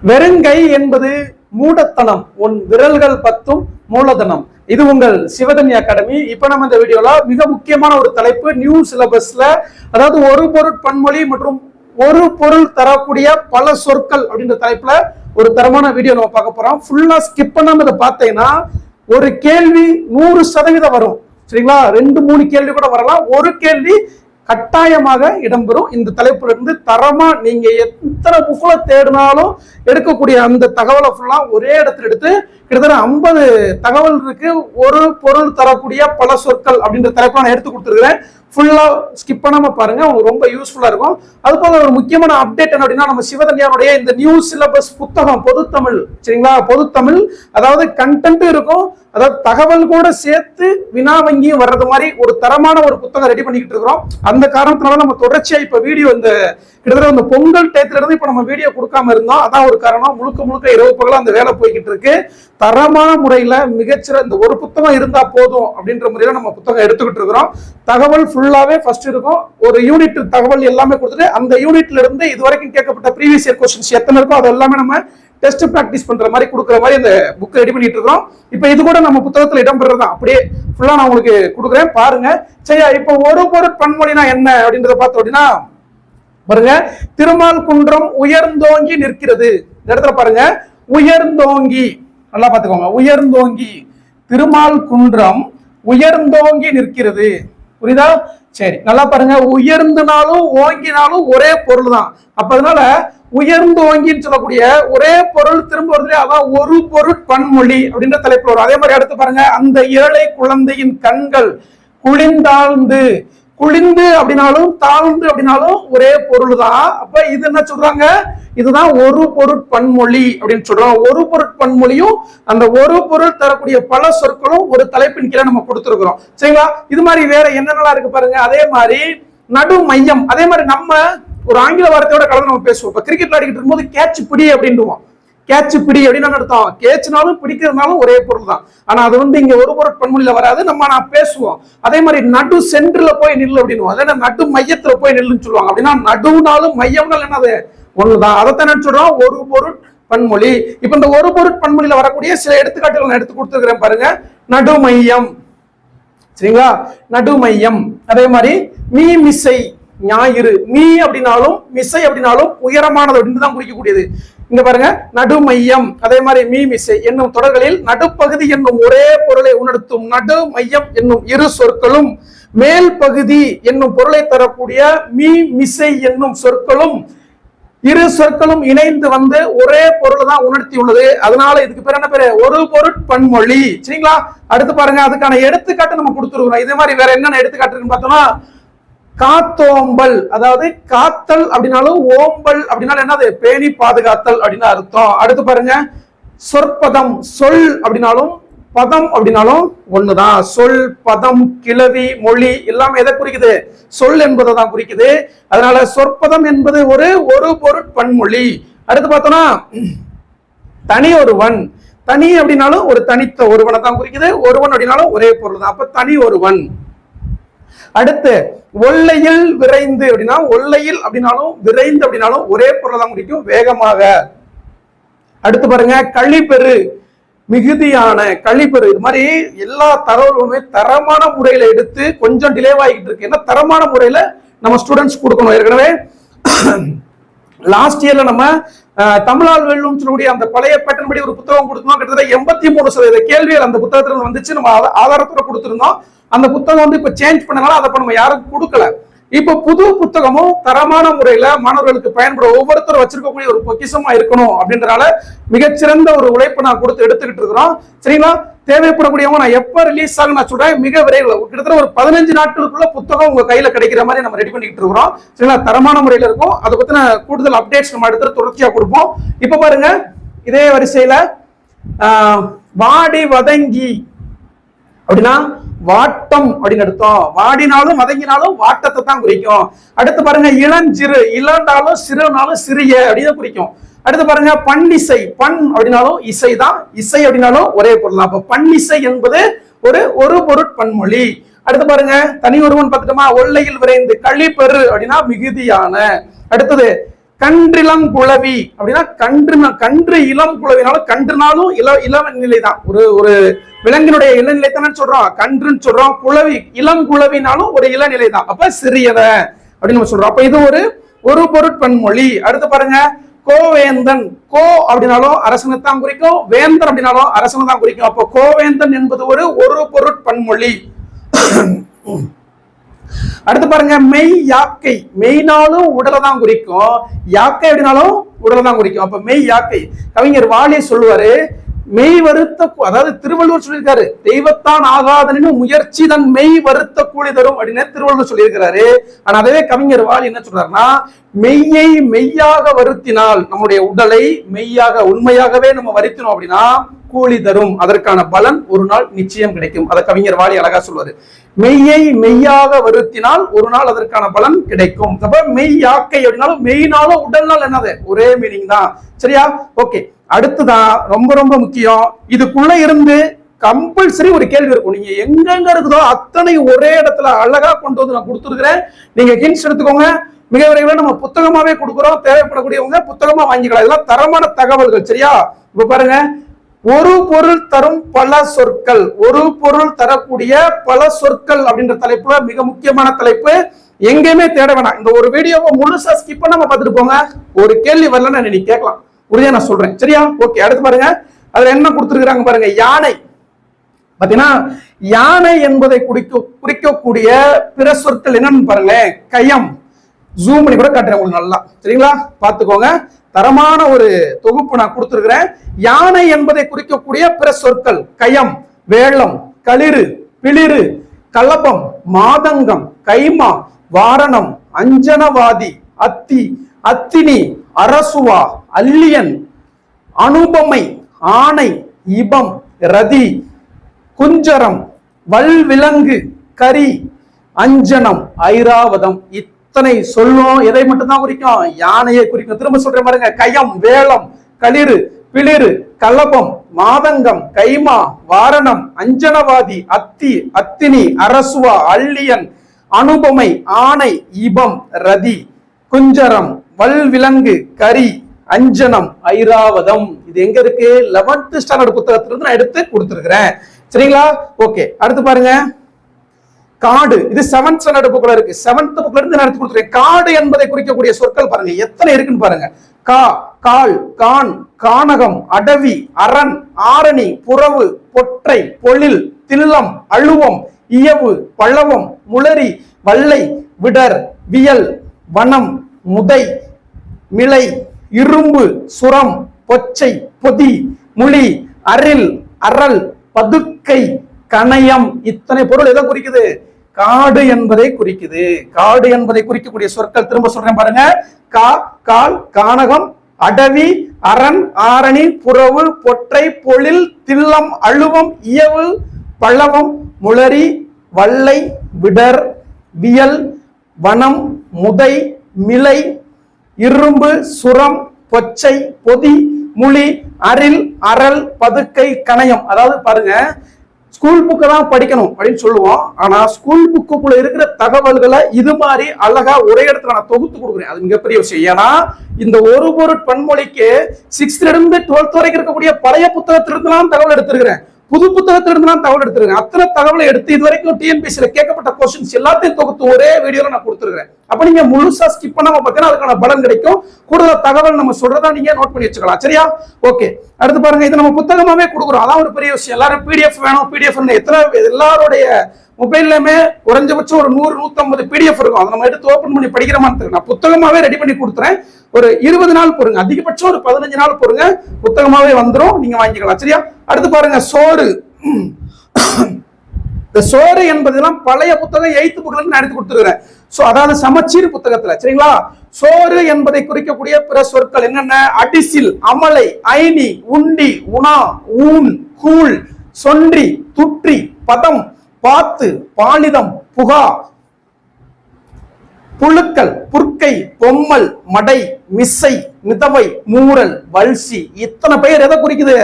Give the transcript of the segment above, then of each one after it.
வெறுங்கை என்பது மூடத்தனம், உன் விரல்கள் 10 மூலதனம். இது உங்கள் சிவதன்ய அகாடமி. இப்ப நம்ம இந்த வீடியோல மிக முக்கியமான ஒரு தலைப்பு, நியூ சிலபஸ்ல, அதாவது ஒரு பொருட்பன்மொழி மற்றும் ஒரு பொருள் தரக்கூடிய பல சொற்கள் அப்படின்ற தலைப்புல ஒரு தரமான வீடியோ நம்ம பார்க்க போறோம். ஃபுல்லா ஸ்கிப் பண்ணாம இதை பார்த்தீங்கன்னா ஒரு கேள்வி 100% வரும். சரிங்களா? 2-3 கேள்வி கூட வரலாம். ஒரு கேள்வி கட்டாயமாக இடம்பெறும். இந்த தலைப்புல இருந்து தரமா நீங்க எத்தனை புக்ல தேடினாலும் எடுக்கக்கூடிய அந்த தகவலை ஃபுல்லா ஒரே இடத்துல எடுத்து கிட்டத்தட்ட 50 தகவல் இருக்கு. ஒரு பொருள் தரக்கூடிய பல சொற்கள் அப்படின்ற தலைப்பை நான் எடுத்து கொடுத்துருக்கிறேன். ஃபுல்லா ஸ்கிப் பண்ணாம பாருங்க, உங்களுக்கு ரொம்ப யூஸ்ஃபுல்லா இருக்கும். அது போல ஒரு முக்கியமான அப்டேட் என்ன அப்படின்னா, நம்ம சிவதன்யாவுடைய இந்த நியூ சிலபஸ் புத்தகம் பொதுத்தமிழ், சரிங்களா? பொதுத்தமிழ், அதாவது கண்டென்ட் இருக்கும், அதாவது தகவல் கூட சேர்த்து வினா வங்கியும் வர்றது மாதிரி ஒரு தரமான ஒரு புத்தகம் ரெடி பண்ணிக்கிட்டு இருக்கிறோம். அந்த காரணத்தினால நம்ம தொடர்ச்சியா இப்ப வீடியோ இந்த கிட்டத்தட்ட இந்த பொங்கல் டயத்துல இருந்து இப்ப நம்ம வீடியோ கொடுக்காம இருந்தோம். அதான் ஒரு காரணம். முழுக்க இரவு பகல அந்த வேலை போய்கிட்டு இருக்கு. தரமான முறையில மிகச்சிறந்த ஒரு புத்தகம் இருந்தா போதும் அப்படின்ற முறையில நம்ம புத்தகம் எடுத்துக்கிட்டு இருக்கிறோம். தகவல் ஃபுல்லாவே ஃபர்ஸ்ட் இருக்கும். ஒரு யூனிட் தகவல் எல்லாமே கொடுத்துட்டு அந்த யூனிட்ல இருந்து இதுவரைக்கும் கேட்கப்பட்ட ப்ரீவியஸ் இயர் क्वेश्चंस எத்தனை இருக்கோ அது எல்லாமே நம்ம டெஸ்ட் பிராக்டிஸ் பண்ற மாதிரி கொடுக்குற மாதிரி இந்த புக் ரெடி பண்ணிட்டு இருக்கோம். இப்போ இது கூட நம்ம புத்தகத்துல இடம்பெறதா அப்படியே ஃபுல்லா நான் உங்களுக்கு கொடுக்குறேன், பாருங்க. சரியா? இப்போ ஒரு பொருட்பன்மொழினா என்ன அப்படின்றத பார்த்தோம் அப்படின்னா பாருங்க, திருமால் குன்றம் உயர்ந்தோங்கி நிற்கிறது. இந்த இடத்துல பாருங்க, உயர்ந்தோங்கி, நல்லா பாத்துக்கோங்க, உயர்ந்தோங்கி, திருமால் குன்றம் உயர்ந்தோங்கி நிற்கிறது. புரியுதா? சரி, நல்லா பாருங்க, உயர்ந்தனாலும் ஓங்கினாலும் ஒரே பொருள் தான். அப்ப அதனால உயர்ந்து ஓங்கின்னு சொல்லக்கூடிய ஒரே பொருள் திரும்ப வருது, அதான் ஒரு பொருட்பன்மொழி அப்படின்ற தலைப்புல வரும். அதே மாதிரி அடுத்து பாருங்க, அந்த ஏழை குழந்தையின் கண்கள் குளிர்ந்தாழ்ந்து, குளிர்ந்து அப்படின்னாலும் தாழ்ந்து அப்படின்னாலும் ஒரே பொருள் தான். அப்ப இது என்ன சொல்றாங்க, இதுதான் ஒரு பொருட்பன்மொழி அப்படின்னு சொல்றோம். ஒரு பொருட்பன்மொழியும் அந்த ஒரு பொருள் தரக்கூடிய பல சொற்களும் ஒரு தலைப்பின் கீழே நம்ம கொடுத்துருக்கிறோம். சரிங்களா? இது மாதிரி வேற என்னென்னலாம் இருக்கு பாருங்க. அதே மாதிரி நடு மையம், அதே மாதிரி நம்ம ஒரு ஆங்கில வார்த்தையோட கலந்து நம்ம பேசுவோம். இப்ப கிரிக்கெட் விளையாடிக்கிட்டு இருக்கும்போது கேட்ச் பிடி அப்படின்டுவோம். கேட்ச் பிடி அப்படின்னு அர்த்தம். கேட்ச்னாலும் பிடிக்கிறதுனாலும் ஒரே பொருள் தான். ஆனா அது இங்க ஒரு பொருட்பன்மொழியில வராது. நான் பேசுவோம். அதே மாதிரி நடு சென்டர்ல போய் நில்லு அப்படின்னு, அதே நடு மையத்துல போய் நில்லுன்னு சொல்லுவாங்க. அப்படின்னா நடுவுனாலும் மையம்னாலும் என்னது ஒண்ணுதான். அதைத்தான் சொல்றோம் ஒரு பொருட்பன்மொழி. இப்ப இந்த ஒரு பொருட்பன்மொழியில வரக்கூடிய சில எடுத்துக்காட்டுகள் நான் எடுத்து கொடுத்துருக்கிறேன் பாருங்க. நடு மையம், சரிங்களா? நடு மையம். அதே மாதிரி மீ மிசை, ஞாயிறு. மீ அப்படின்னாலும் மிசை அப்படின்னாலும் உயரமானது அப்படின்னு தான் குறிக்கக்கூடியது. இங்க பாருங்க, நடு மையம். அதே மாதிரி மீ மிசை என்னும் தொடர்களில் நடுப்பகுதி என்னும் ஒரே பொருளை உணர்த்தும் நடு மையம் என்னும் இரு சொற்களும், மேல் பகுதி என்னும் பொருளை தரக்கூடிய மீ மிசை என்னும் சொற்களும், இரு சொற்களும் இணைந்து வந்து ஒரே பொருளை தான் உணர்த்தி உள்ளது. அதனால இதுக்கு பேர் என்ன பேரு? ஒரு பொருட்பன்மொழி. சரிங்களா? அடுத்து பாருங்க, அதுக்கான எடுத்துக்காட்டு நம்ம கொடுத்துருக்கோம். இதே மாதிரி வேற என்னென்ன எடுத்துக்காட்டு இருக்குன்னு பார்த்தோம்னா, காத்தோம்பல், அதாவது காத்தல் அப்படின்னாலும் ஓம்பல் அப்படின்னாலும் என்னது? பேணி பாதுகாத்தல் அப்படின்னு அர்த்தம். அடுத்து பாருங்க, சொற்பதம், சொல் அப்படின்னாலும் பதம் அப்படின்னாலும் ஒண்ணுதான். சொல், பதம், கிளவி, மொழி எல்லாமே எதை குறிக்குது? சொல் என்பதை தான் குறிக்குது. அதனால சொற்பதம் என்பது ஒரு பொருட்பன்மொழி. அடுத்து பார்த்தோம்னா தனி ஒருவன், தனி அப்படின்னாலும் ஒரு தனித்த ஒருவனை தான் குறிக்குது. ஒருவன் அப்படின்னாலும் ஒரே பொருள் தான். அப்ப தனி ஒருவன். அடுத்து ஒல்லையில் விரைந்து அப்படின்னா, ஒல்லையில் அப்படின்னாலும் விரைந்து அப்படின்னாலும் ஒரே பொருள் தான் குறிக்கும், வேகமாக. அடுத்து பாருங்க, கழிப்பெரு, மிகுதியான, கழிப்பெரு. இது மாதிரி எல்லா தகவல்களுமே தரமான முறையில எடுத்து கொஞ்சம் டிலேவாகிட்டு இருக்கு. ஏன்னா தரமான முறையில நம்ம ஸ்டூடெண்ட்ஸ் கொடுக்கணும். ஏற்கனவே லாஸ்ட் இயர்ல நம்ம தமிழால் வெல்லும் சொல்லக்கூடிய அந்த பழைய பேட்டர்ன் படி ஒரு புத்தகம் கொடுத்தோம். கிட்டத்தட்ட 83% கேள்விகள் அந்த புத்தகத்துல வந்துச்சு. நம்ம ஆதாரத்தோட கொடுத்திருந்தோம். அந்த புத்தகம் இப்ப சேஞ்ச் பண்ணனால அதை நம்ம யாருக்கும் கொடுக்கல. இப்ப புது புத்தகமும் தரமான முறையில மாணவர்களுக்கு பயன்படும், ஒவ்வொருத்தரும் வச்சிருக்கக்கூடிய ஒரு பொக்கிஷமா இருக்கணும் அப்படின்றனால மிகச்சிறந்த ஒரு உழைப்பை நான் கொடுத்து எடுத்துக்கிட்டு இருக்கிறோம். சரிங்களா? தேவைப்படக்கூடியவங்க நான் எப்ப ரிலீஸ் ஆகும் நான் சொல்றேன், மிக விரைவில் கிட்டத்தட்ட ஒரு 15 நாட்களுக்குள்ள புத்தகம் உங்க கையில கிடைக்கிற மாதிரி நம்ம ரெடி பண்ணிட்டு இருக்கிறோம். சரிங்களா? தரமான முறையில இருக்கும். அதை பத்தின கூடுதல் அப்டேட்ஸ் நம்ம அடுத்து தொடர்ச்சியா கொடுப்போம். இப்ப பாருங்க, இதே வரிசையில வாடி வதங்கி அப்படின்னா வாட்டம் அப்படின்னு அர்த்தம். வாடினாலும் வதங்கினாலும் வாட்டத்தை தான் குறிக்கும். அடுத்து பாருங்க, இளஞ்சிறு, இளண்டாலும் சிறுனாலும் சிறிய அப்படின்னு குறிக்கும். அடுத்து பாருங்க, பன்னிசை, பண் அப்படின்னாலும் இசை தான், இசை அப்படின்னாலும் ஒரே பொருள் தான். அப்ப பன்னிசை என்பது ஒரு பொருட்பன்மொழி. அடுத்து பாருங்க, தனி ஒருவன் பார்த்துட்டோமா? ஒல்லையில் விரைந்து, கழிப்பெரு அப்படின்னா மிகுதியான. அடுத்தது கன்றிளம் குளவி அப்படின்னா கன்று இளம் குளவினாலும் கன்றுனாலும் இளம் நிலை தான். ஒரு விலங்கினுடைய இளநிலை தானே சொல்றோம், கன்றுன்னு சொல்றோம். குளவி இளம் குளவினாலும் ஒரு இளநிலை தான், அப்ப சிறியவன் அப்படின்னு நம்ம சொல்றோம். அப்ப இது ஒரு பொருட்பன்மொழி. அடுத்து பாருங்க, கோவேந்தன். கோ அப்படின்னாலும் அரசனைத்தான் குறிக்கும், வேந்தன் அப்படின்னாலும் அரசனை தான் குறிக்கும். அப்போ கோவேந்தன் என்பது ஒரு பொருட்பன்மொழி. அடுத்து பாருங்க, மெய் யாக்கை. மெய்னாலும் உடலை தான் குறிக்கும், யாக்கை அப்படின்னாலும் உடலை தான் குறிக்கும். அப்ப மெய் யாக்கை. கவிஞர் வாலி சொல்லுவாரு, மெய் வருத்த, அதாவது திருவள்ளுவர் சொல்லியிருக்காரு, தெய்வத்தான் ஆகாதனின் முயற்சி தன் மெய் வருத்த கூலி தரும் அப்படின்னு திருவள்ளுவர் சொல்லியிருக்கிறாரு. ஆனா அதே கவிஞர் வாலி என்ன சொல்றாருன்னா, மெய்யை மெய்யாக வருத்தினால், நம்முடைய உடலை மெய்யாக உண்மையாகவே நம்ம வருத்தினோம் அப்படின்னா கூலி தரும், அதற்கான பலன் ஒரு நாள் நிச்சயம் கிடைக்கும். அதை கவிஞர் வாலி அழகா சொல்வாரு. மெய்யை மெய்யாக வருத்தினால் ஒரு நாள் அதற்கான பலன் கிடைக்கும். அப்ப மெய் யாக்கை அப்படின்னாலும் மெய்னாலும் உடல்னாலும் என்னது ஒரே மீனிங் தான். சரியா? ஓகே. அடுத்துதான் ரொம்ப ரொம்ப முக்கியம், இதுக்குள்ள இருந்து கம்பல்சரி ஒரு கேள்வி இருக்கும். நீங்க எங்கெங்க இருக்குதோ அத்தனை ஒரே இடத்துல அழகா கொண்டு வந்து நான் கொடுத்துருக்கிறேன். நீங்க ஹிண்ட்ஸ் எடுத்துக்கோங்க. மிக விரைவில் நம்ம புத்தகமாவே கொடுக்குறோம், தேவைப்படக்கூடியவங்க புத்தகமா வாங்கிக்கலாம். இதெல்லாம் தரமான தகவல்கள். சரியா? இப்ப பாருங்க, ஒரு பொருள் தரும் பல சொற்கள், ஒரு பொருள் தரக்கூடிய பல சொற்கள் அப்படின்ற தலைப்புல மிக முக்கியமான தலைப்பு. எங்கேயுமே தேட வேணாம், இந்த ஒரு வீடியோவை முழுசா ஸ்கிப் பண்ணாம பார்த்துட்டு போங்க. ஒரு கேள்வி வரலன்னு நீ கேட்கலாம், உறுதியா நான் சொல்றேன். சரியா? ஓகே. அடுத்து பாருங்க, அதுல என்ன கொடுத்துருக்காங்க பாருங்க, யானை. பாத்தீங்கன்னா யானை என்பதை குறிக்கக்கூடிய பிற சொற்கள் என்னன்னு பாருங்க, கயம். ஜூம் பண்ணி கூட காட்டுறேன் உங்களுக்கு நல்லா. சரிங்களா? பாத்துக்கோங்க, தரமான ஒரு தொகுப்பு நான் கொடுத்திருக்கிறேன். யானை என்பதை குறிக்கக்கூடிய பிற சொற்கள் கயம், வேளம், களிறு, பிளிறு, கலப்பம், மாதங்கம், கைமா, வாரணம், அஞ்சனவாதி, அத்தி, அத்தினி, அரசுவா, அல்லியன், அனுபமை, ஆணை, இபம், ரதி, குஞ்சரம், வல்விலங்கு, கரி, அஞ்சனம், ஐராவதம். இத்தனை சொல்லும் எதை மட்டும்தான் குறிக்கும்? யானையை குறிக்கும். திரும்ப சொல்றேன் பாருங்க, கயம், வேளம், களிறு, பிளிறு, கலபம், மாதங்கம், கைமா, வாரணம், அஞ்சனவாதி, அத்தி, அத்தினி, அரசுவா, அல்லியன், அனுபமை, ஆணை, இபம், ரதி, குஞ்சரம், வல்விலங்கு, கரி, அஞ்சனம், ஐராவதம். இது எங்க இருக்கு? 11th ஸ்டாண்டர்ட் புத்தகத்திலிருந்து நான் எடுத்து கொடுத்திருக்கிறேன். சரிங்களா? ஓகே. அடுத்து பாருங்க, காடு. இது 7th ஸ்டாண்டர்ட் புக்ல இருக்கு. 7th புக்ல இருந்து நான் எடுத்து கொடுத்திருக்கேன். காடு என்பதை குறிக்கக்கூடிய சொற்கள் பாருங்க எத்தனை இருக்குன்னு பாருங்க. கா, கால், கான், கானகம், அடவி, அரண், ஆரணி, புறவு, பொற்றை, பொழில், தில்லம், அழுவம், இயவு, பழவம், முளரி, வல்லை, விடர், வியல், வனம், முதை, மிளை, இரும்பு, சுரம், பொச்சை, பொதி, முளி, அரில், அரல், பதுக்கை, கணையம். இத்தனை பொருள் எதை குறிக்குது? காடு என்பதை குறிக்குது. காடு என்பதை குறிக்கக்கூடிய சொற்கள் திரும்ப சொல்றேன் பாருங்க, கா, கால், கானகம், அடவி, அரண், ஆரணி, புறவு, பொற்றை, பொழில், தில்லம், அழுவம், இயவு, பழவம், முளரி, வல்லை, விடர், வியல், வனம், முதை, மிளை, இரும்பு, சுரம், பொச்சை, பொதி, முளி, அரில், அரல், பதுக்கை, கணையம். அதாவது பாருங்க, ஸ்கூல் புக்கை தான் படிக்கணும் அப்படின்னு சொல்லுவோம். ஆனா ஸ்கூல் புக்குக்குள்ள இருக்கிற தகவல்களை இது மாதிரி அழகா ஒரே இடத்துல நான் தொகுத்து கொடுக்குறேன். அது மிகப்பெரிய விஷயம். ஏன்னா இந்த ஒரு பன்மொழிக்கு 6th இருந்து 12th வரைக்கும் இருக்கக்கூடிய பழைய புத்தகத்திலிருந்து தகவல் எடுத்திருக்கிறேன், புது புத்தகத்திலிருந்து தகவல் எடுத்திருக்கேன். அத்தனை தகவலை எடுத்து இது வரைக்கும் டிஎன்பிஎஸ்சில கேட்கப்பட்ட கொஸ்டின்ஸ் எல்லாத்தையும் தொகுத்து ஒரே வீடியோல நான் கொடுத்துருக்கேன். அப்ப நீங்க முழுசா ஸ்கிப் பண்ணாம பார்த்தீங்கன்னா அதுக்கான பலன் கிடைக்கும். கூடுதல் தகவல் நம்ம சொல்றதா நீங்க நோட் பண்ணி வச்சுக்கலாம். சரியா? ஓகே. அடுத்து பாருங்க, இது நம்ம புத்தகமாவே கொடுக்குறோம். அதான் ஒரு பெரிய விஷயம். எல்லாரும் பிடிஎஃப் வேணும், பிடிஎஃப் எல்லாருடைய மொபைல்லுமே குறைஞ்சபட்சம் ஒரு 100-150 பிடிஎஃப் இருக்கும். அதை நம்ம எடுத்து ஓபன் பண்ணி படிக்கிறோமான்னு நான் புத்தகமாவே ரெடி பண்ணி கொடுத்துறேன். ஒரு 20 நாள் பொறுங்க, அதிகபட்சம் ஒரு 15 நாள் பொறுங்க, புத்தகமாவே வந்துடும், நீங்க வாங்கிக்கலாம். சரியா? அடுத்து பாருங்க, சோறு. இந்த சோறு என்பதெல்லாம் பழைய புத்தகம் 8th புக்ல நான் எடுத்து கொடுத்துருக்கிறேன். சோ அதாவது சமச்சீர் புத்தகத்துல. சரிங்களா? சோறு என்பதை குறிக்கக்கூடிய பிற சொற்கள் என்னென்ன? அடிசில், அமலை, ஐனி, உண்டி, உணா, ஊன், கூழ், சொன்றி, துற்றி, பதம், பாத்து, பாலிதம், புகா, புழுக்கள், புற்கை, பொம்மல், மடை, மிசை, மிதவை, மூரல், வல்சி. இத்தனை பெயர் எதை குறிக்குது?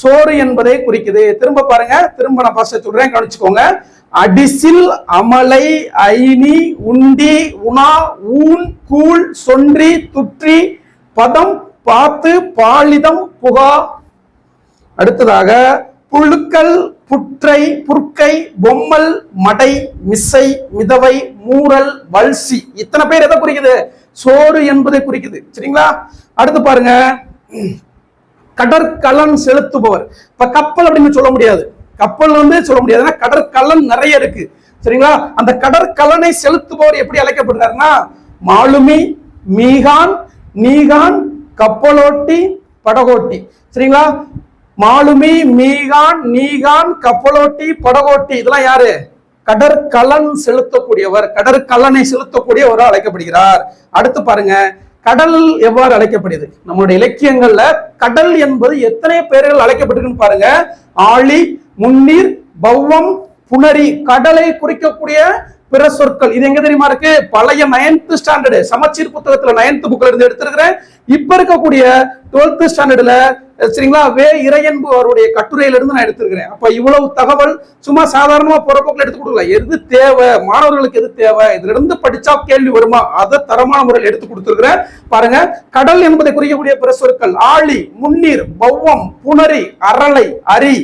சோறு என்பதை குறிக்குது. திரும்ப பாருங்க, திரும்ப நான் ஃபர்ஸ்ட் சொல்றேன், கவனிச்சுக்கோங்க. அடிசில், அமலை, ஐனி, உண்டி, உணா, ஊன், கூழ், சொன்றி, துற்றி, பதம், பாத்து, பாலிதம், புகா. அடுத்ததாக புழுக்கள், புற்றை, புற்கை, பொம்மல், மடை, மிசை, மிதவை, மூரல், வல்சி. இத்தனை பேர் எதை குறிக்குது? சோறு என்பதை குறிக்குது. சரிங்களா? அடுத்து பாருங்க, கடற்கலன் செலுத்துபவர். இப்ப கப்பல் அப்படின்னு சொல்ல முடியாது, கப்பல் சொல்ல முடியாது, கடற்கலன் நிறைய இருக்கு. சரிங்களா? அந்த கடற்கலனை செலுத்துபவர் எப்படி அழைக்கப்படுறாருன்னா மாலுமி, மீகான், நீகான், கப்பலோட்டி, படகோட்டி. சரிங்களா? மாலுமி, மீகான், நீகான், கப்பலோட்டி, படகோட்டி இதெல்லாம் யாரு? கடற்கலன் செலுத்தக்கூடியவர், கடற்கலனை செலுத்தக்கூடியவர் அழைக்கப்படுகிறார். அடுத்து பாருங்க, கடல் எவ்வாறு அழைக்கப்படுது? நம்மளுடைய இலக்கியங்கள்ல கடல் என்பது எத்தனை பெயர்கள் அழைக்கப்பட்டிருக்குன்னு பாருங்க. ஆழி, முன்னீர், பௌவம், புணரி. கடலை குறிக்கக்கூடிய பிற சொற்கள் இது எங்க தெரியுமா இருக்கு? பழைய 9th ஸ்டாண்டர்டு சமச்சீர் புத்தகத்துல 9th புக்ல இருந்து எடுத்திருக்கிறேன். இப்ப இருக்கக்கூடிய 12th ஸ்டாண்டர்டுல சரிங்களா இறையன்பு அவருடைய கட்டுரையிலிருந்து நான் எடுத்திருக்கிறேன். அப்ப இவ்வளவு தகவல் சும்மா சாதாரணமா புறப்போக்கில் எடுத்து கொடுக்கல. எது தேவை, மாணவர்களுக்கு எது தேவை, இதுல இருந்து படிச்சா கேள்வி வருமா, அதை தரமான முறையில் எடுத்து கொடுத்திருக்கிறேன். பாருங்க, கடல் என்பதை குறிக்கக்கூடிய பிற சொற்கள் ஆழி, முன்னீர், பௌவம், புணரி, அரளை, அரி,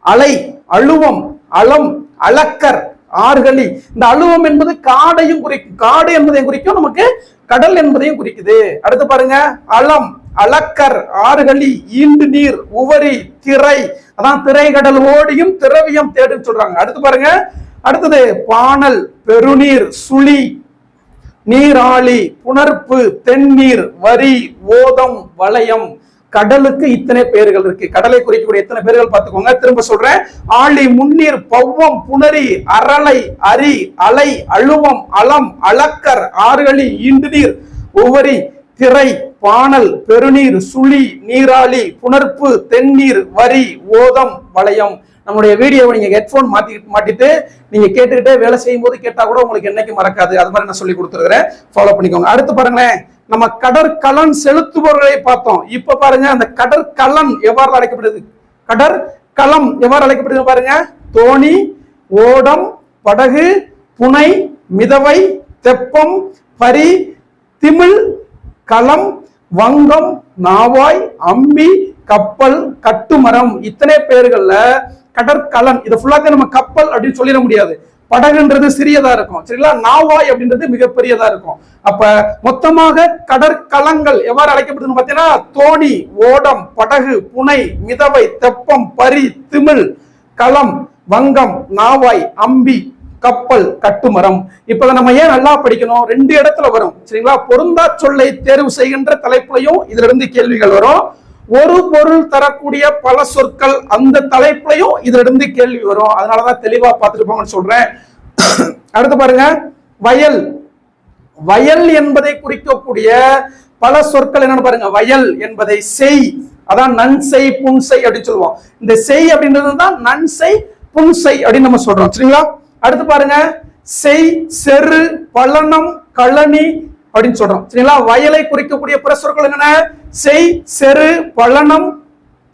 அலை, அழுவம், அலம், அளக்கர், ஆறுகளி. இந்த அழுவம் என்பது காடையும் குறிக்கும், காடு என்பதையும் குறிக்கும், நமக்கு கடல் என்பதையும் குறிக்குது. அடுத்து பாருங்க, அலம், அளக்கர், ஆறுகளி, ஈண்டு நீர், உவரி, திரை. அதான் திரை கடல் ஓடியும் திரவியம் தேடும் சொல்றாங்க. அடுத்து பாருங்க, அடுத்தது பானல், பெருநீர், சுழி, நீராளி, புணர்ப்பு, தென்னீர், வரி, ஓதம், வளையம். கடலுக்கு இத்தனை பெயர்கள் இருக்கு. கடலை குறிக்கக்கூடிய எத்தனை பெயர்கள் பார்த்துக்கோங்க. திரும்ப சொல்றேன், ஆழி, முன்னீர், பௌவம், புணரி, அரளை, அரி, அலை, அழுவம், அலம், அளக்கர், ஆறுகளி, ஈண்டுநீர், உவரி, திரை, பானல், பெருநீர், சுழி, நீராளி, புணர்ப்பு, தென்னீர், வரி, ஓதம், வளையம். நம்முடைய வீடியோவை நீங்க ஹெட்போன் மாட்டிட்டு நீங்க கேட்டுக்கிட்டே வேலை செய்யும் போது கேட்டா கூட உங்களுக்கு என்னைக்கு மறக்காது. அது மாதிரி நான் சொல்லி கொடுத்துருக்கிறேன், ஃபாலோ பண்ணிக்கோங்க. அடுத்து பாருங்களேன், நம்ம கடற்கலன் செலுத்துபவர்களை பார்த்தோம். இப்ப பாருங்க, அந்த கடற்கலன் எவ்வாறு அழைக்கப்படுது, கடற்கலம் எவ்வாறு அழைக்கப்படுது பாருங்க. தோணி, ஓடம், படகு, புனை, மிதவை, தெப்பம், பரி, திமிழ், களம், வங்கம், நாவாய், அம்பி, கப்பல், கட்டுமரம். இத்தனை பேர்கள்ல கடற்கலன் இது ஃபுல்லாக நம்ம கப்பல் அப்படின்னு சொல்லிட முடியாது. படகுன்றது சிறியதா இருக்கும், சரிங்களா? நாவாய் அப்படின்றது மிகப்பெரியதா இருக்கும். அப்ப மொத்தமாக கடற்கலங்கள் எவ்வாறு அழைக்கப்படுதுன்னு பாத்தீங்கன்னா தோணி, ஓடம், படகு, புனை, மிதவை, தெப்பம், பரி, திமிழ், களம், வங்கம், நாவாய், அம்பி, கப்பல், கட்டுமரம். இப்ப நம்ம ஏன் நல்லா படிக்கணும், 2 இடத்துல வரும், சரிங்களா? பொருந்தா சொல்லை தேர்வு செய்கின்ற தலைப்புலையும் இதுல இருந்து கேள்விகள் வரும். ஒரு பொருள் தரக்கூடிய பல சொற்கள் அந்த தலைப்புலையும் இதுல இருந்து கேள்வி வரும். அதனாலதான் தெளிவா பார்த்துருப்பாங்கன்னு சொல்றேன். அடுத்து பாருங்க, வயல். வயல் என்பதை குறிக்கக்கூடிய பல சொற்கள் என்னன்னு பாருங்க. வயல் என்பதை செய், அதான் நன்செய், புன்செய் அப்படின்னு சொல்லுவோம். இந்த செய் அப்படின்றது தான் நன்செய், புன்செய் அப்படின்னு நம்ம சொல்றோம், சரிங்களா? அடுத்து பாருங்க, செய், செரு, பலனம், களனி அப்படின்னு சொல்றோம், சரிங்களா? வயலை குறிக்கக்கூடிய பிற சொற்கள் என்னென்ன? செய், செரு, பலனம்,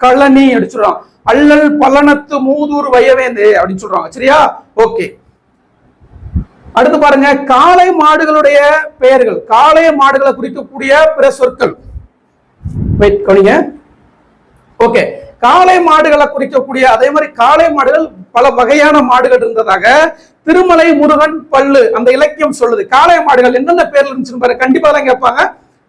களனி அப்படின்னு சொல்றோம். அல்லல் பலனத்து மூதூர் வயவேந்தே அப்படின்னு சொல்றாங்க, சரியா? ஓகே. அடுத்து பாருங்க, காளை மாடுகளுடைய பெயர்கள், காளை மாடுகளை குறிக்கக்கூடிய பிற சொற்கள். வெயிட் கவனிங்க. ஓகே, காளை மாடுகளை குறிக்கக்கூடிய அதே மாதிரி காளை மாடுகள் பல வகையான மாடுகள் இருந்ததாக திருமலை முருகன் பல்லு அந்த இலக்கியம் சொல்லுது. காளை மாடுகள் என்னென்ன பேர்ல இருந்துச்சுன்னு பாருங்க, கண்டிப்பா தான் கேட்பாங்க.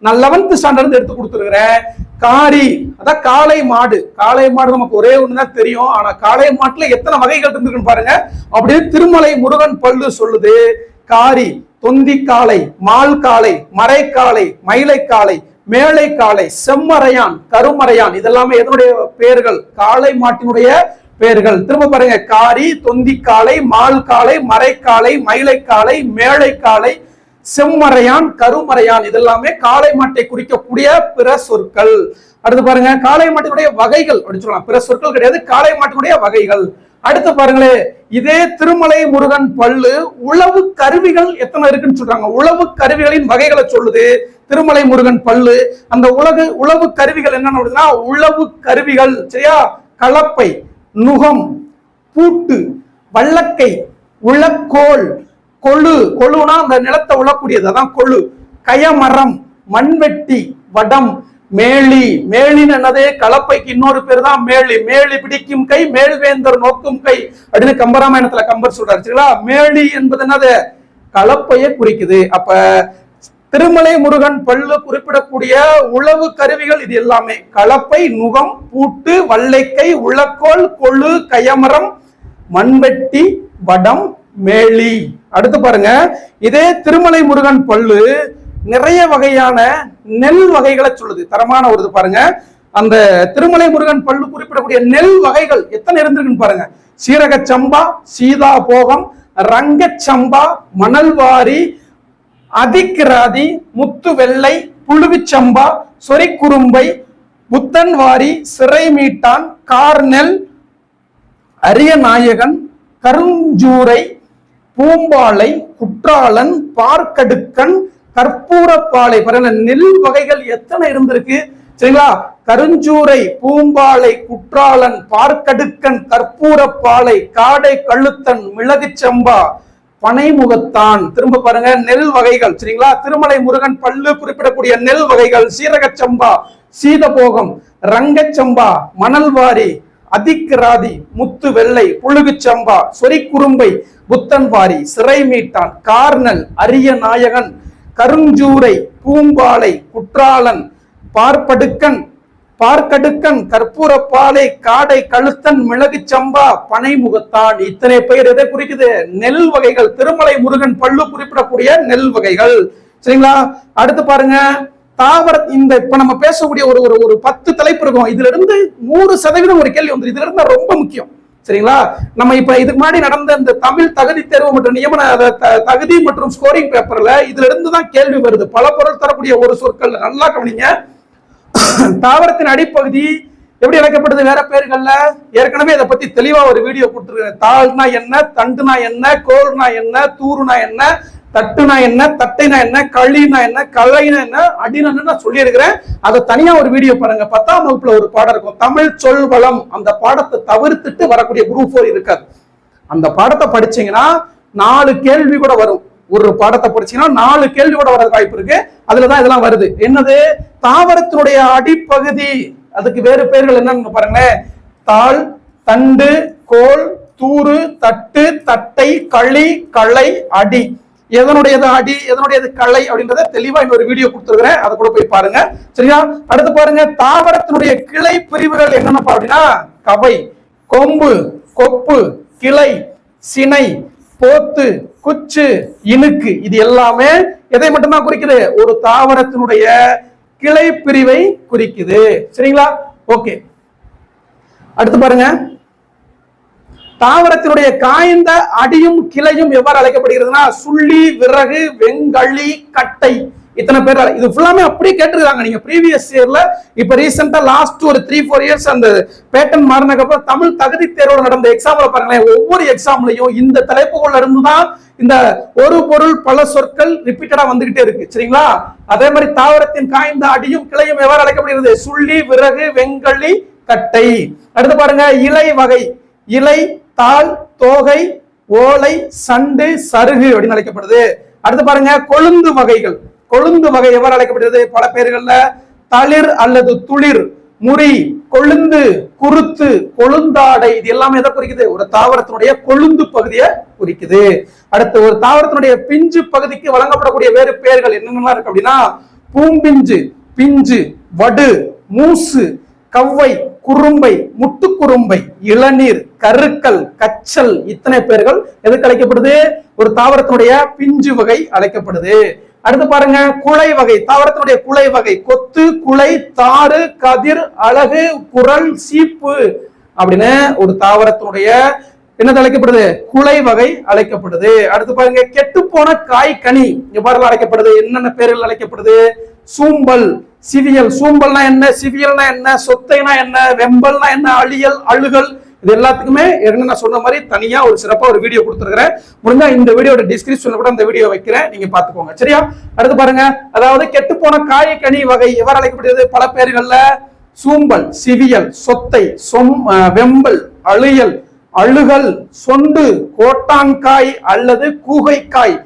நான் 11th ஸ்டாண்டர்ட் எடுத்து கொடுத்துருக்கிறேன். காரி, அதான் காளை மாடு. காளை மாடு நமக்கு ஒரே ஒண்ணுதான் தெரியும், ஆனா காளை மாட்டுல எத்தனை வகைகள் இருந்துருக்குன்னு பாருங்க. அப்படியே திருமலை முருகன் பல்லு சொல்லுது. காரி, தொந்தி காளை, மால் காளை, மறை காளை, மயிலை காளை, மேலை காளை, செம்மறையான், கருமறையான், இதெல்லாமே எதனுடைய பெயர்கள்? காளை மாட்டினுடைய பெயர்கள். திரும்ப பாருங்க, காரி, தொந்தி காளை, மால் காளை, மறை காளை, மயிலை காளை, மேலை காளை, செம்மறையான், கருமறையான், இதெல்லாமே காளை மாட்டை குறிக்கக்கூடிய பிற சொற்கள். அடுத்து பாருங்க, காளை மாட்டினுடைய வகைகள் அப்படின்னு சொல்லலாம். பிற சொற்கள் கிடையாது, காளை மாட்டினுடைய வகைகள். அடுத்து பாருங்களே, இதே திருமலை முருகன் பல்லு உழவு கருவிகள் எத்தனை இருக்குன்னு சொல்றாங்க. உழவு கருவிகளின் வகைகளை சொல்லுது திருமலை முருகன் பல்லு. அந்த உழவு கருவிகள் என்னன்னா உழவு கருவிகள், சரியா? கலப்பை, நுகம், பூட்டு, வல்லக்கை, உலக்கோல், கொழு, கொழுனா அந்த நிலத்தை உழக்கூடியது, அதான் கொழு, கயமரம், மண்வெட்டி, வடம், மேலி. மேலின்னு என்னது? கலப்பைக்கு இன்னொரு பேர் தான் மேலி. மேலி பிடிக்கும் கை மேல்வேந்தர் நோக்கும் கை அப்படின்னு கம்பராமாயணத்துல கம்பர் சொல்றாரு சரிங்களா. மேலி என்பது என்னது? கலப்பையை குறிக்குது. அப்ப திருமலை முருகன் பல்லு குறிப்பிடக்கூடிய உழவு கருவிகள் இது எல்லாமே கலப்பை, நுகம், பூட்டு, வல்லைக்கை, உலக்கோல், கொழு, கயமரம், மண்வெட்டி, வடம், மேலி. அடுத்து பாருங்க, இதே திருமலை முருகன் பல்லு நிறைய வகையான நெல் வகைகளை சொல்லுது. தரமான ஒரு பாருங்க, அந்த திருமலை முருகன் பல்லு குறிப்பிடக்கூடிய நெல் வகைகள் எத்தனை இருந்திருக்குன்னு பாருங்க. சீரக சம்பா, சீதா போகம், ரங்க சம்பா, மணல்வாரி, அதிக்கிராதி, முத்து வெள்ளை, புழுவிச்சம்பா, சொரிக்குறும்பை, புத்தன்வாரி, சிறை மீட்டான், கார்நெல், அரிய நாயகன், கருஞ்சூரை, பூம்பாலை, குற்றாலன், பார்க்கடுக்கன், கற்பூரப்பாலை. பாருங்க நெல் வகைகள் எத்தனை இருந்திருக்கு சரிங்களா. கருஞ்சூரை, பூம்பாலை, குற்றாலன், பார்க்கடுக்கன், கற்பூரப்பாலை, காடை கழுத்தன், மிளகு சம்பா, பனைமுகத்தான். திரும்ப பாருங்க நெல் வகைகள் சரிங்களா. திருமலை முருகன் பல்லு குறிப்பிடக்கூடிய நெல் வகைகள் சீரக சம்பா, சீதபோகம், ரங்கச்சம்பா, மணல்வாரி, அதிக்கிராதி, முத்து வெள்ளை, புழுகு சம்பா, சொரிக்குறும்பை, புத்தன்வாரி, சிறை மீட்டான், கார்னல், அரிய நாயகன், கருஞ்சூரை, பூம்பாலை, குற்றாலன், பார்க்கடுக்கன், கற்பூரப்பாலை, காடை கழுத்தன், மிளகு சம்பா, பனைமுகத்தான். இத்தனை பெயர் எதை குறிக்குது? நெல் வகைகள். திருமலை முருகன் பல்லு குறிப்பிடக்கூடிய நெல் வகைகள் சரிங்களா. அடுத்து பாருங்க, தாவர இந்த இப்ப நம்ம பேசக்கூடிய ஒரு 10 தலைப்பு இருக்கும். இதுல இருந்து 100% ஒரு கேள்வி வந்து இதுல இருந்து ரொம்ப முக்கியம் சரிங்களா. நம்ம இப்ப இதுக்கு முன்னாடி நடந்த இந்த தமிழ் தகுதி தேர்வு மற்றும் நியமன தகுதி மற்றும் ஸ்கோரிங் பேப்பர்ல இதுல இருந்து தான் கேள்வி வருது. பல பொருள் தரக்கூடிய ஒரு சொற்கள் நல்லா கவனிங்க. தாவரத்தின் அடிப்பகுதி எப்படி அழைக்கப்படுது வேற பேர்கள்ல? ஏற்கனவே இதை பத்தி தெளிவா ஒரு வீடியோ கொடுத்துருக்கேன். தாள்னா என்ன, தண்டுனா என்ன, கோல்னா என்ன, தூருனா என்ன, தட்டுனா என்ன, தட்டைனா என்ன, களினா என்ன, கலைனா என்ன, அடினா நான் சொல்லி இருக்கிறேன். அதை தனியா ஒரு வீடியோ பாருங்க. 10ஆம் வகுப்புல ஒரு பாடம் இருக்கும், தமிழ் சொல் வளம். அந்த பாடத்தை தவிர்த்துட்டு வரக்கூடிய குரூப் 4 இருக்காது. அந்த பாடத்தை படிச்சீங்கன்னா 4 கேள்வி கூட வரும். ஒரு பாடத்தை படிச்சீங்கன்னா 4 கேள்வி கூட வர வாய்ப்பு இருக்கு. அதுலதான் இதெல்லாம் வருது. என்னது? தாவரத்தினுடைய அடிப்பகுதி, அதுக்கு வேறு பேர்கள் என்னன்னு பாருங்களேன். தாள், தண்டு, கோல், தூறு, தட்டு, தட்டை, களி, களை, அடி. எதனுடையது அடி, எதனுடையது களை அப்படின்றத தெளிவா இன்னொரு வீடியோ கொடுத்துருக்கிறேன், அதை கூட போய் பாருங்க சரியா. அடுத்து பாருங்க, தாவரத்தினுடைய கிளை பிரிவுகள் என்னென்ன அப்படின்னா கவை, கொம்பு, கொப்பு, கிளை, சினை, போத்து, குச்சு, இனுக்கு. இது எல்லாமே எதை மட்டும்தான் குறிக்குது? ஒரு தாவரத்தினுடைய கிளை பிரிவை குறிக்குது சரிங்களா. ஓகே, அடுத்து பாருங்க, தாவரத்தினுடைய காய்ந்த அடியும் கிளையும் எவ்வாறு அழைக்கப்படுகிறதுனா சுள்ளி, விறகு, வெங்கள்ளி, கட்டை. இத்தனை பேர் இது ஃபுல்லாமே அப்படியே கேட்டிருக்காங்க. நீங்க ப்ரீவியஸ் இயர்ல இப்ப ரீசெண்டா லாஸ்ட் ஒரு 3-4 இயர்ஸ் அந்த பேட்டர்ன் மாறினதுக்கு அப்புறம் தமிழ் தகுதி தேர்வுல நடந்த எக்ஸாம்ல பாருங்களேன், ஒவ்வொரு எக்ஸாம்லயும் இந்த தலைப்புகள்ல இருந்துதான் இந்த ஒரு பொருள் பல சொற்கள் ரிப்பீட்டடா வந்துகிட்டே இருக்கு சரிங்களா. அதே மாதிரி தாவரத்தின் காய்ந்த அடியும் கிளையும் எவ்வாறு அழைக்கப்படுகிறது? சுள்ளி, விறகு, வெங்கள்ளி, கட்டை. அடுத்து பாருங்க, இலை வகை. இலை, தாள், தோகை, ஓலை, சண்டு, சருகு அப்படின்னு அழைக்கப்படுது. அடுத்து பாருங்க, கொழுந்து வகைகள். கொழுந்து வகை எவ்வாறு அழைக்கப்படுகிறது? பல பேர்கள்ல தளிர் அல்லது துளிர், முறி, கொழுந்து, குருத்து, கொழுந்தாடை. இது எல்லாமே எதை குறிக்குது? ஒரு தாவரத்தினுடைய கொழுந்து பகுதியை குறிக்குது. அடுத்து ஒரு தாவரத்தினுடைய பிஞ்சு பகுதிக்கு வழங்கப்படக்கூடிய வேறு பெயர்கள் என்னென்ன இருக்கு அப்படின்னா பூம்பிஞ்சு, பிஞ்சு, வடு, மூசு, கவ்வை, குறும்பை, முட்டுக்குறும்பை, இளநீர், கருக்கல், கச்சல். இத்தனை பேர்கள் எதுக்கு அழைக்கப்படுது? ஒரு தாவரத்தினுடைய பிஞ்சு வகை அழைக்கப்படுது. அடுத்து பாருங்க, குலை வகை. தாவரத்தினுடைய குலை வகை கொத்து, குலை, தாறு, கதிர், அழகு, குரல், சீப்பு அப்படின்னு ஒரு தாவரத்தினுடைய என்னது அழைக்கப்படுது? குலை வகை அழைக்கப்படுது. அடுத்து பாருங்க, கெட்டுப்போன காய், கனி எவ்வாறு அழைக்கப்படுது? என்னென்ன பேர்கள் அழைக்கப்படுது? சூம்பல், சிவியல். சூம்பல்னா என்ன, சிவியல்னா என்ன, சொத்தைனா என்ன, வெம்பல்னா என்ன, அழியல், அழுகல். இது எல்லாத்துக்குமே என்ன சொன்ன மாதிரி தனியா ஒரு சிறப்பா ஒரு வீடியோ கொடுத்துருக்கிறேன். முடிஞ்சா இந்த வீடியோட டிஸ்கிரிப்ஷன்ல கூட இந்த வீடியோ வைக்கிறேன், நீங்க பாத்துக்கோங்க சரியா. அடுத்து பாருங்க, அதாவது கெட்டுப்போன காய், கனி வகை எவ்வாறு அழைக்கப்படுகிறது? பல பேர்கள்ல சூம்பல், சிவியல், சொத்தை, வெம்பல், அழியல், அழுகல், சொண்டு, கோட்டான்காய் அல்லது கூகைக்காய்,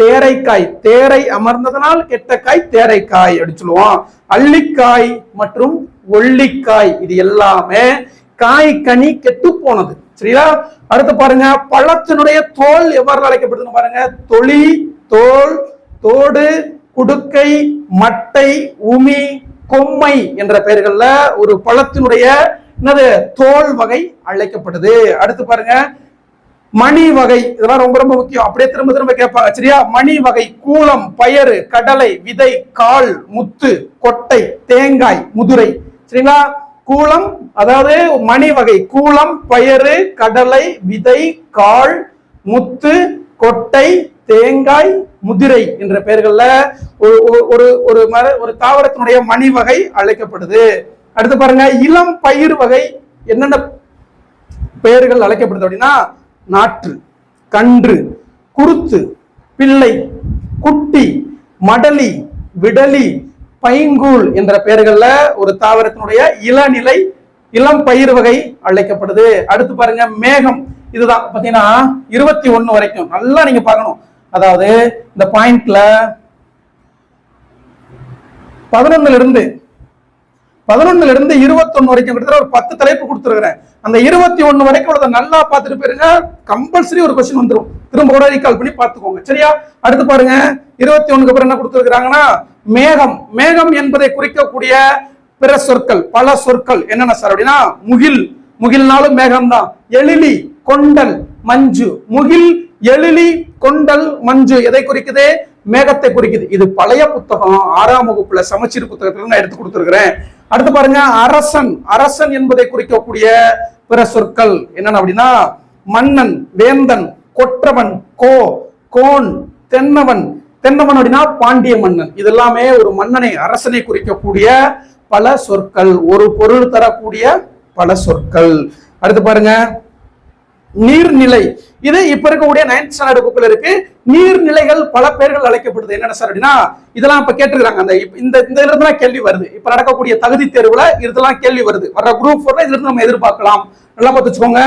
தேரைக்காய், தேரை அமர்ந்ததனால் கெட்ட காய் தேரைக்காய் அப்படின்னு சொல்லுவோம். அள்ளிக்காய் மற்றும் ஒல்லிக்காய் இது எல்லாமே காய் கனி கெட்டு போனது. சரியா? அடுத்து பாருங்க, பழத்தினுடைய தோல் எவ்வாறு அழைக்கப்படுதுன்னு பாருங்க. தொளி, தோல், தோடு, குடுக்கை, மட்டை, உமி, கொம்மை என்ற பெயர்கள்ல ஒரு பழத்தினுடைய என்னது தோல் வகை அழைக்கப்படுது. அடுத்து பாருங்க, மணி வகை, இதெல்லாம் ரொம்ப ரொம்ப முக்கியம், அப்படியே திரும்ப திரும்ப கேட்பாங்க. சரியா? மணி வகை கூலம், பயறு, கடலை, விதை, கால், முத்து, கொட்டை, தேங்காய், முதுரை. சரிங்களா? கூலம் அதாவது மணி வகை கூலம், பயறு, கடலை, விதை, கால், முத்து, கொட்டை, தேங்காய், முதிரை என்ற பெயர்கள்ல ஒரு தாவரத்தினுடைய மணி வகை அழைக்கப்படுது. அடுத்து பாருங்க, இளம் பயிர் வகை என்னென்ன பெயர்கள் அழைக்கப்படுது அப்படின்னா நாற்று, கன்று, குருத்து, பிள்ளை, குட்டி, மடலி, விடலி, பைங்கூழ் என்ற பெயர்கள்ல ஒரு தாவரத்தினுடைய இளநிலை இளம் பயிர் வகை அழைக்கப்படுது. அடுத்து பாருங்க, மேகம். இதுதான் பாத்தீங்கன்னா 21 வரைக்கும் நல்லா நீங்க பார்க்கணும். அதாவது இந்த பாயிண்ட்ல 11 இருந்து 21 வரைக்கும் கிட்டத்தட்ட ஒரு 10 தலைப்பு கொடுத்துருக்கிறேன். அந்த 21 வரைக்கும் நல்லா பார்த்துட்டு போயிருங்க. கம்பல்சரி ஒரு கொஸ்டின் வந்துடும். திரும்ப கூட ரீகால் பண்ணி பார்த்துக்கோங்க. சரியா? அடுத்து பாருங்க, 21க்கு அப்புறம் என்ன கொடுத்துருக்காங்கன்னா மேகம். மேகம் என்பதை குறிக்கக்கூடிய பிற சொற்கள், பல சொற்கள் என்னென்ன சார் அப்படின்னா முகில், முகில்னாலும் மேகம் தான். எழிலி, கொண்டல், மஞ்சு. முகில், எழிலி, கொண்டல், மஞ்சு எதை குறிக்குது? மேகத்தை குறிக்குது. இது பழைய புத்தகம், 6ஆம் வகுப்புல சமச்சீர் புத்தகத்துல நான் எடுத்து கொடுத்துருக்கிறேன். அடுத்து பாருங்க, அரசன். அரசன் என்பதை குறிக்கக்கூடிய பிற சொற்கள் என்னென்ன அப்படின்னா மன்னன், வேந்தன், கொற்றவன், கோன், தென்னவன். தென்னவன் அப்படின்னா பாண்டிய மன்னன். இது எல்லாமே ஒரு மன்னனை, அரசனை குறிக்கக்கூடிய பல சொற்கள், ஒரு பொருள் தரக்கூடிய பல சொற்கள். அடுத்து பாருங்க, நீர்நிலை. இது இப்ப இருக்கக்கூடிய 9th ஸ்டாண்டர்ட் புக்ல இருக்கு. நீர்நிலைகள் பல பெயர்கள் அழைக்கப்படுது. என்னென்ன சார் அப்படின்னா இதெல்லாம் இப்ப கேட்டுருக்காங்க. அந்த இந்த இருந்து கேள்வி வருது. இப்ப நடக்கக்கூடிய தகுதி தேர்வுல இதெல்லாம் கேள்வி வருது. வர குரூப் 4 இதுல இருந்து நம்ம எதிர்பார்க்கலாம். நல்லா பார்த்துச்சுக்கோங்க.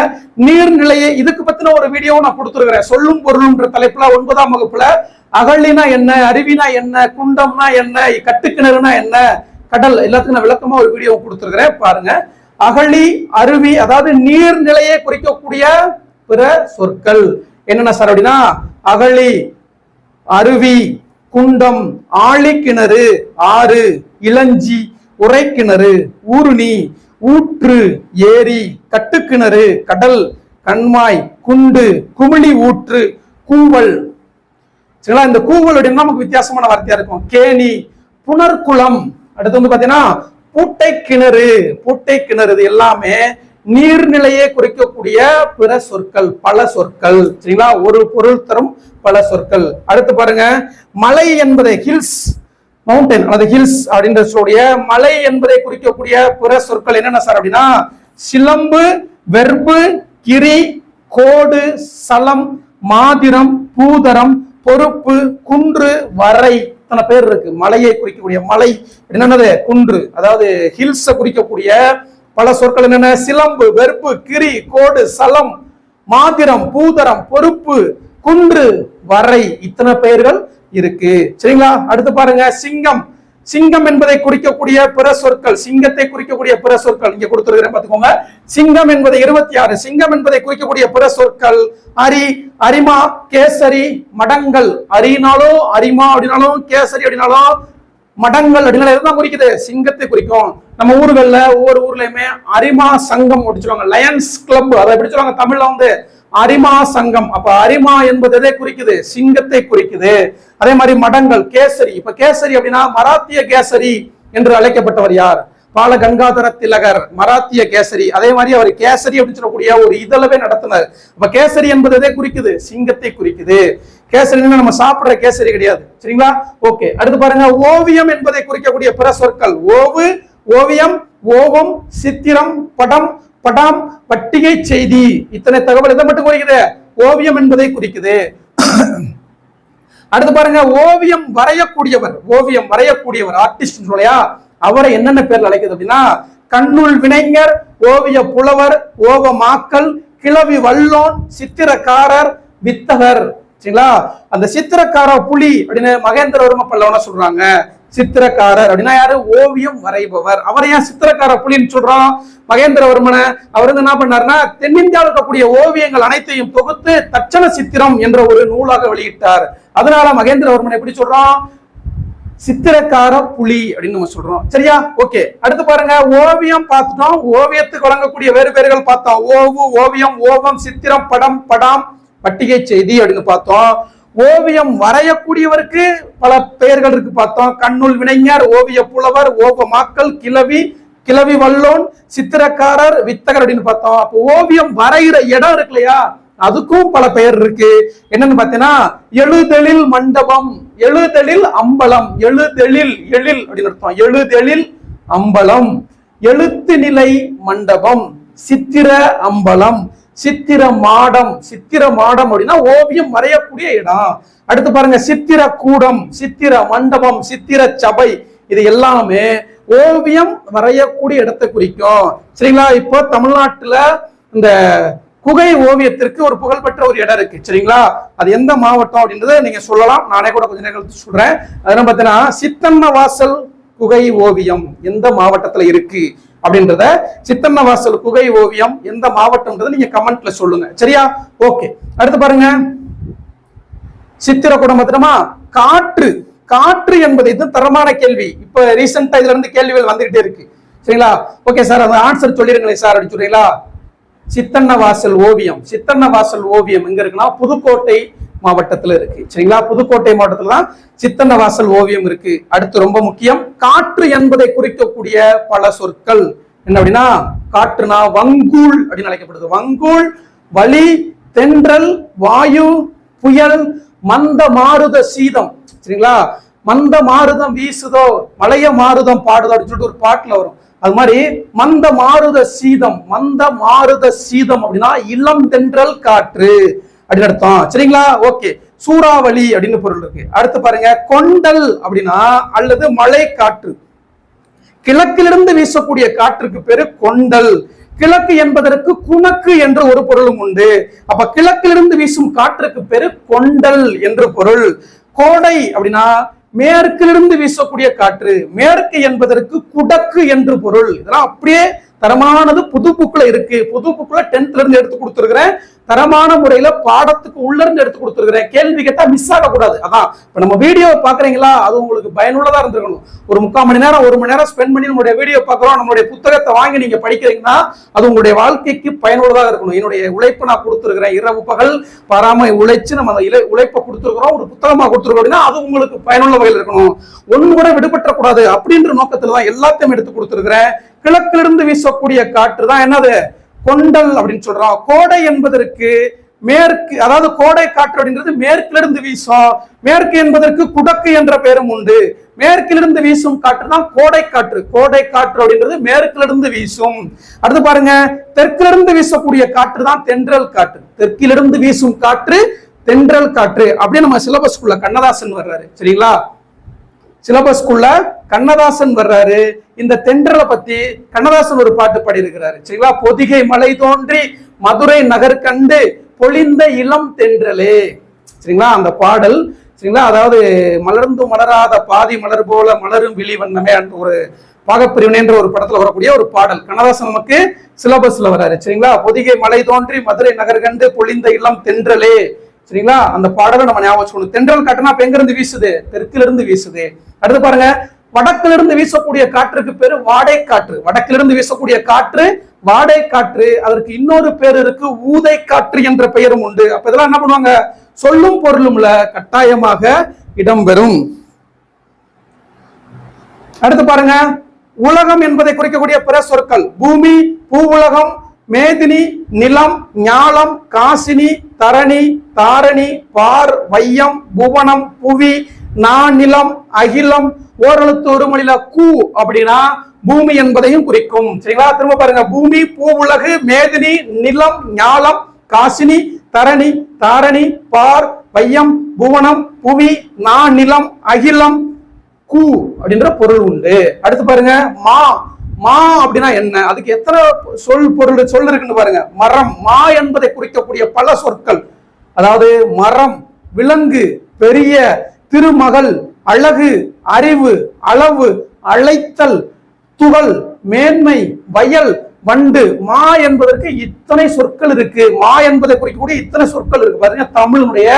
நீர்நிலையை இதுக்கு பத்தின ஒரு வீடியோ நான் கொடுத்துருக்கிறேன். சொல்லும் பொருள்ன்ற தலைப்புல 9ஆம் வகுப்புல அகழினா என்ன, அருவினா என்ன, குண்டம்னா என்ன, கட்டுக்கிணறுனா என்ன, கடல் எல்லாத்துக்கும் நான் விளக்கமா ஒரு வீடியோ கொடுத்துருக்கிறேன், பாருங்க. அகழி, அருவி அதாவது நீர்நிலையை குறிக்கக்கூடிய பிற சொற்கள் என்னென்ன சார் அப்படின்னா அகழி, அருவி, குண்டம், ஆழிக்கிணறு, ஆறு, இளஞ்சி, உரைக்கிணறு, ஊருணி, ஊற்று, ஏரி, கட்டுக்கிணறு, கடல், கண்மாய், குண்டு, குமிழி ஊற்று, கூவல். சரிங்களா? இந்த கூவல் அப்படின்னா நமக்கு வித்தியாசமான வார்த்தையா இருக்கும். கேணி, புனர்குளம். அடுத்து வந்து பாத்தீங்கன்னா பூட்டை கிணறு. பூட்டை கிணறு இது எல்லாமே நீர்நிலையை குறிக்கக்கூடிய பிற சொற்கள், பல சொற்கள். சரிங்களா? ஒரு பொருள் தரும் பல சொற்கள். அடுத்து பாருங்க, மலை என்பதை ஹில்ஸ், மவுண்டன் அல்லது ஹில்ஸ் அப்படின்ற சொல்லுடைய மலை என்பதை குறிக்கக்கூடிய பிற சொற்கள் என்னென்ன சார் அப்படின்னா சிலம்பு, வெர்பு, கிரி, கோடு, சலம், மாதிரம், பூதரம், பொறுப்பு, குன்று, வரை. இத்தனை பேர் இருக்கு. மலையை குறிக்கக்கூடிய மலை என்னன்னது குன்று, அதாவது ஹில்ஸை குறிக்கக்கூடிய பல சொற்கள் என்னென்ன சிலம்பு, வெர்பு, கிரி, கோடு, சலம், மாதிரம், பூதரம், பொறுப்பு, குன்று, வரை. இத்தனை பெயர்கள் இருக்கு. சரிங்களா? அடுத்து பாருங்க, சிங்கம். சிங்கம் என்பதை குறிக்கக்கூடிய பிற சொற்கள், சிங்கத்தை குறிக்கக்கூடிய பிற சொற்கள் இங்க கொடுத்துருக்கிறேன் பார்த்துக்கோங்க. சிங்கம் என்பதை 26. சிங்கம் என்பதை குறிக்கக்கூடிய பிற சொற்கள் அரி, அரிமா, கேசரி, மடங்கள். அரினாலும் அரிமா அப்படின்னாலும் கேசரி அப்படின்னாலும் மடங்கள் அப்படின்னாலும் எதுதான் குறிக்குது? சிங்கத்தை குறிக்கும். நம்ம ஊர்கள்ல ஒவ்வொரு ஊர்லயுமே அரிமா சங்கம் அப்படின்னு சொல்லுவாங்க. லயன்ஸ் கிளப் அதை எப்படி சொல்லுவாங்க தமிழ்ல வந்து அரிமா சங்கம். அப்ப அரிமா என்பது எதை குறிக்குது? சிங்கத்தை குறிக்குது. அதே மாதிரி மடங்கள், கேசரி. இப்ப கேசரி அப்படின்னா மராத்திய கேசரி என்று அழைக்கப்பட்டவர் யார்? பால கங்காதர திலகர், மராத்திய கேசரி. அதே மாதிரி அவர் கேசரி அப்படின்னு சொல்லக்கூடிய ஒரு இதழவே நடத்தினார். அப்ப கேசரி என்பது எதை குறிக்குது? சிங்கத்தை குறிக்குது. கேசரின்னா நம்ம சாப்பிடுற கேசரி கிடையாது. சரிங்களா? ஓகே. அடுத்து பாருங்க, ஓவியம் என்பதை குறிக்கக்கூடிய பிற சொற்கள் ஓவு, ஓவியம், ஓவம், சித்திரம், படம், படாம், பட்டிகை செய்தி. இத்தனை தகவல் இதை மட்டும் குறிக்குது? ஓவியம் என்பதை குறிக்குது. அடுத்து பாருங்க, ஓவியம் வரையக்கூடியவர். ஓவியம் வரையக்கூடியவர் ஆர்டிஸ்ட் சொல்லையா, அவரை என்னென்ன பேர்ல அழைக்குது அப்படின்னா கண்ணுள் வினைஞர், ஓவிய புலவர், ஓவமாக்கல், கிளவி வல்லோன், சித்திரக்காரர், வித்தகர். சரிங்களா? அந்த சித்திரக்கார புலி அப்படின்னு மகேந்திரவர்ம பல்லவனை சொல்றாங்க. சித்திரக்காரர் அப்படின்னா யாரு? ஓவியம் வரைபவர். அவரை ஏன் சித்திரக்கார புலின்னு சொல்றோம்? மகேந்திரவர்மனை அவர் வந்து என்ன பண்ணாருன்னா தென்னிந்தியாவில் இருக்கக்கூடிய ஓவியங்கள் அனைத்தையும் தொகுத்து தட்சண சித்திரம் என்ற ஒரு நூலாக வெளியிட்டார். அதனால மகேந்திரவர்மனை எப்படி சொல்றோம்? சித்திரக்கார புலி அப்படின்னு நம்ம சொல்றோம். சரியா? ஓகே, அடுத்து பாருங்க, ஓவியம் பார்த்துட்டோம். ஓவியத்துக்கு வழங்கக்கூடிய வேறு பேர்கள் பார்த்தோம். ஓவு, ஓவியம், ஓவம், சித்திரம், படம், படாம், பட்டிகை செய்தி அப்படின்னு பார்த்தோம். ஓவியம் வரையக்கூடியவருக்கு பல பெயர்கள் இருக்கு பார்த்தோம். கண்ணுள் வினைஞர், ஓவிய புலவர், ஓவமாக்கல், கிளவி, கிளவி வல்லோன், சித்திரக்காரர், வித்தகர் அப்படின்னு பார்த்தோம். அப்போ ஓவியம் வரைகிற இடம் இருக்கு இல்லையா, அதுக்கும் பல பெயர் இருக்கு. என்னன்னு பாத்தீங்கன்னா எழுதெழில் மண்டபம், எழுதெழில் அம்பலம், எழுதெழில் எழில் அப்படின்னு அர்த்தம். எழுதெழில் அம்பலம், எழுத்து நிலை மண்டபம், சித்திர அம்பலம், சித்திர மாடம். சித்திர மாடம் அப்படின்னா ஓவியம் வரையக்கூடிய இடம். அடுத்து பாருங்க, சித்திர கூடம், சித்திர மண்டபம், சித்திர சபை. இது எல்லாமே ஓவியம் வரையக்கூடிய இடத்தை குறிக்கும். சரிங்களா? இப்போ தமிழ்நாட்டுல இந்த குகை ஓவியத்திற்கு ஒரு புகழ்பெற்ற ஒரு இடம் இருக்கு. சரிங்களா? அது எந்த மாவட்டம் அப்படின்றத நீங்க சொல்லலாம். நானே கூட கொஞ்ச நேரம் சொல்றேன். அதெல்லாம் பாத்தீங்கன்னா சித்தன்னவாசல் குகை ஓவியம் எந்த மாவட்டத்துல இருக்கு அப்படின்றத, சித்தன்னவாசல் குகை ஓவியம் எந்த மாவட்டம்ன்றத நீங்க கமெண்ட்ல சொல்லுங்க. சரியா? ஓகே, அடுத்து பாருங்க, சித்திர குடும்பத்தினமா காற்று. காற்று என்பது இது தரமான கேள்வி. இப்ப ரீசெண்டா இதுல இருந்து கேள்விகள் வந்துகிட்டே இருக்கு. சரிங்களா? ஓகே சார், அந்த ஆன்சர் சொல்லிருங்களேன் சார் அப்படின்னு சொல்றீங்களா? சித்தன்னவாசல் ஓவியம், சித்தன்னவாசல் ஓவியம் எங்க இருக்குன்னா புதுக்கோட்டை மாவட்டத்துல இருக்கு. சரிங்களா? புதுக்கோட்டை மாவட்டத்துல தான் சித்தன்னவாசல் ஓவியம் இருக்கு. அடுத்து ரொம்ப முக்கியம், காற்று என்பதை குறிக்கக்கூடிய பல சொற்கள் என்ன அப்படின்னா, காற்றுனா வங்கூல் அப்படின்னு அழைக்கப்படுது. வங்கூல், வலி, தென்றல், வாயு, புயல், மந்த மாருத சீதம். சரிங்களா? மந்த மாருதம் வீசுதோ, மலைய மாருதம் பாடுதோ அப்படின்னு சொல்லிட்டு ஒரு பாட்டுல வரும். அது மாதிரி மந்த மாருத சீதம், மந்த மாருத சீதம் அப்படின்னா இளம் தென்றல் காற்று அப்படின்னு அர்த்தம். சரிங்களா? ஓகே, சூறாவளி அப்படின்னு பொருள் இருக்கு. அடுத்து பாருங்க, கொண்டல் அப்படின்னா அல்லது மழை காற்று. கிழக்கிலிருந்து வீசக்கூடிய காற்றுக்கு பேரு கொண்டல். கிழக்கு என்பதற்கு குணக்கு என்ற ஒரு பொருளும் உண்டு. அப்ப கிழக்கிலிருந்து வீசும் காற்றுக்கு பேரு கொண்டல் என்று பொருள். கோடை அப்படின்னா மேற்கிலிருந்து வீசக்கூடிய காற்று. மேற்கு என்பதற்கு குடக்கு என்று பொருள். இதெல்லாம் அப்படியே தரமானது புது புக்குல இருக்கு. புது புக்குல 10th இருந்து எடுத்து கொடுத்துருக்கிறேன். தரமான முறையில பாடத்துக்கு உள்ள இருந்து எடுத்து கொடுத்துருக்கிறேன். கேள்வி கேட்டா மிஸ் ஆகக்கூடாது. அதான் இப்ப நம்ம வீடியோ பாக்குறீங்களா, அது உங்களுக்கு பயனுள்ளதா இருந்திருக்கணும். ஒரு 3/4 மணி நேரம் 1 மணி நேரம் ஸ்பெண்ட் பண்ணி நம்மளுடைய வீடியோ பாக்குறோம், நம்மளுடைய புத்தகத்தை வாங்கி நீங்க படிக்கிறீங்கன்னா அது உங்களுடைய வாழ்க்கைக்கு பயனுள்ளதாக இருக்கணும். என்னுடைய உழைப்பு நான் கொடுத்துருக்கிறேன், இரவு பகல் பாராம உழைச்சு நம்ம அந்த உழைப்பை கொடுத்துருக்கிறோம், ஒரு புத்தகமா கொடுத்துருக்கோம் அப்படின்னா அது உங்களுக்கு பயனுள்ள வகையில் இருக்கணும். ஒன்னு கூட விடுபட்ட கூடாது அப்படின்ற நோக்கத்துல தான் எல்லாத்தையும் எடுத்து கொடுத்துருக்கிறேன். கிழக்கிலிருந்து வீசக்கூடிய காற்று தான் என்னது? கொண்டல் அப்படின்னு சொல்றோம். கோடை என்பதற்கு மேற்கு, அதாவது கோடை காற்று அப்படின்றது மேற்கிலிருந்து வீசும். மேற்கு என்பதற்கு குடக்கு என்ற பெயரும் உண்டு. மேற்கிலிருந்து வீசும் காற்று தான் கோடை காற்று. கோடை காற்று அப்படின்றது மேற்கிலிருந்து வீசும். அடுத்து பாருங்க, தெற்கிலிருந்து வீசக்கூடிய காற்று தான் தென்றல் காற்று. தெற்கிலிருந்து வீசும் காற்று தென்றல் காற்று. அப்படியே நம்ம சிலபஸ்குள்ள கண்ணதாசன் வர்றாரு. சரிங்களா? சிலபஸ்குள்ள கண்ணதாசன் வர்றாரு. இந்த தென்றலை பத்தி கண்ணதாசன் ஒரு பாட்டு பாடி இருக்கிறாரு. சரிங்களா? பொதிகை மலை தோன்றி மதுரை நகர் கண்டு பொழிந்த இளம் தென்றலே. சரிங்களா? அந்த பாடல். சரிங்களா? அதாவது மலர்ந்து மலராத பாதி மலர் போல மலரும் விழி வண்ணமே என்ற ஒரு பாகப்பிரிவினை என்ற ஒரு படத்துல வரக்கூடிய ஒரு பாடல். கண்ணதாசன் நமக்கு சிலபஸ்ல வர்றாரு. சரிங்களா? பொதிகை மலை தோன்றி மதுரை நகர் கண்டு பொழிந்த இளம் தென்றலே. சரிங்களா? அந்த பாடலை நம்ம ஞாபகம் வச்சுக்கணும். தென்றல் காற்றுனா இப்ப எங்க இருந்து வீசுது? தெற்கிலிருந்து வீசுது. அடுத்து பாருங்க, வடக்கிலிருந்து வீசக்கூடிய காற்றுக்கு பேரு வாடை காற்று. வடக்கிலிருந்து வீசக்கூடிய காற்று வாடை காற்று. அதற்கு இன்னொரு பேர் இருக்கு, ஊதை காற்று என்ற பெயரும் உண்டு. அப்ப இதெல்லாம் என்ன பண்ணுவாங்க? சொல்லும் பொருளும்ல கட்டாயமாக இடம்பெறும். அடுத்து பாருங்க, உலகம் என்பதை குறிக்கக்கூடிய பிற சொற்கள் பூமி, பூ உலகம், மேதினி, நிலம், ஞாலம், காசினி, தரணி, தாரணி, பார், வையம், புவனம், புவி, நாநிலம், அகிலம். ஓரெழுத்து ஒரு மொழியில கூ அப்படின்னா பூமி என்பதையும் குறிக்கும். சரிங்களா? திரும்ப பாருங்க, பூமி, பூ உலகு, மேதினி, நிலம், ஞாலம், காசினி, தரணி, தாரணி, பார், வையம், புவனம், புவி, நாநிலம், அகிலம், கூ அப்படின்ற பொருள் உண்டு. அடுத்து பாருங்க, மா. மா அப்படின்னா என்ன? அதுக்கு எத்தனை பொருள் இருக்குன்னு பாருங்க. மரம். மா என்பதை குறிக்கக்கூடிய பல சொற்கள். அதாவது மரம், விலங்கு, பெரிய, திருமகள், அழகு, அறிவு, அளவு, அழைத்தல், துகள், மேன்மை, வயல், வண்டு. மா என்பதற்கு இத்தனை சொற்கள் இருக்கு. மா என்பதை குறிக்கக்கூடிய இத்தனை சொற்கள் இருக்கு. பாருங்க தமிழினுடைய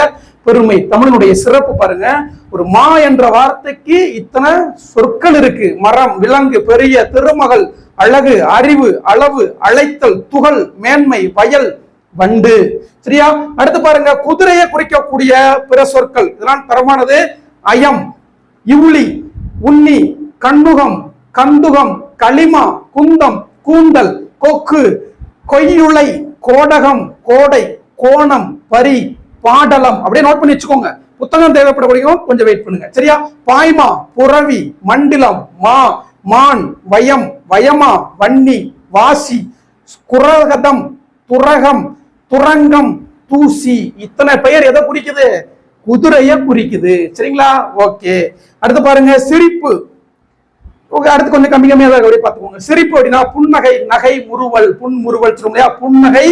பெருமை, தமிழினுடைய சிறப்பு பாருங்க. ஒரு மா என்ற வார்த்தைக்கு இத்தனை சொற்கள் இருக்கு. மரம், விலங்கு, பெரிய, திருமகள், அழகு, அறிவு, அளவு, அழைத்தல், துகள், மேன்மை, வயல், வண்டு. சரியா? அடுத்து பாருங்க குதிரையை குறிக்கக்கூடிய பிற சொற்கள். இதெல்லாம் தரமானது. அயம், இவுளி, உன்னி, கண்ணுகம், கந்துகம், களிமா, குந்தம், கூந்தல், கொக்கு, கொய்யுளை, கோடகம், கோடை, கோணம், பரி, பாடலம். அப்படியே நோட் பண்ணி வச்சுக்கோங்க. புத்தகம் தேவைப்படக்கூடிய கொஞ்சம் வெயிட் பண்ணுங்க. சரியா? பாய்மா, புறவி, மண்டிலம், மா, மான், வயம், வயமா, வன்னி, வாசி, குரகதம், துரகம், துரங்கம், தூசி. இத்தனை பெயர் எதை குறிக்குது? குதிரையை குறிக்குது. சரிங்களா? ஓகே. அடுத்து பாருங்க சிரிப்பு. அடுத்து கொஞ்சம் கம்மியா பார்த்துக்கோங்க. சிரிப்பு அப்படின்னா புன்னகை, நகை, முறுவல், புன்முறுவல் சொல்லுவோம் இல்லையா? புன்னகை,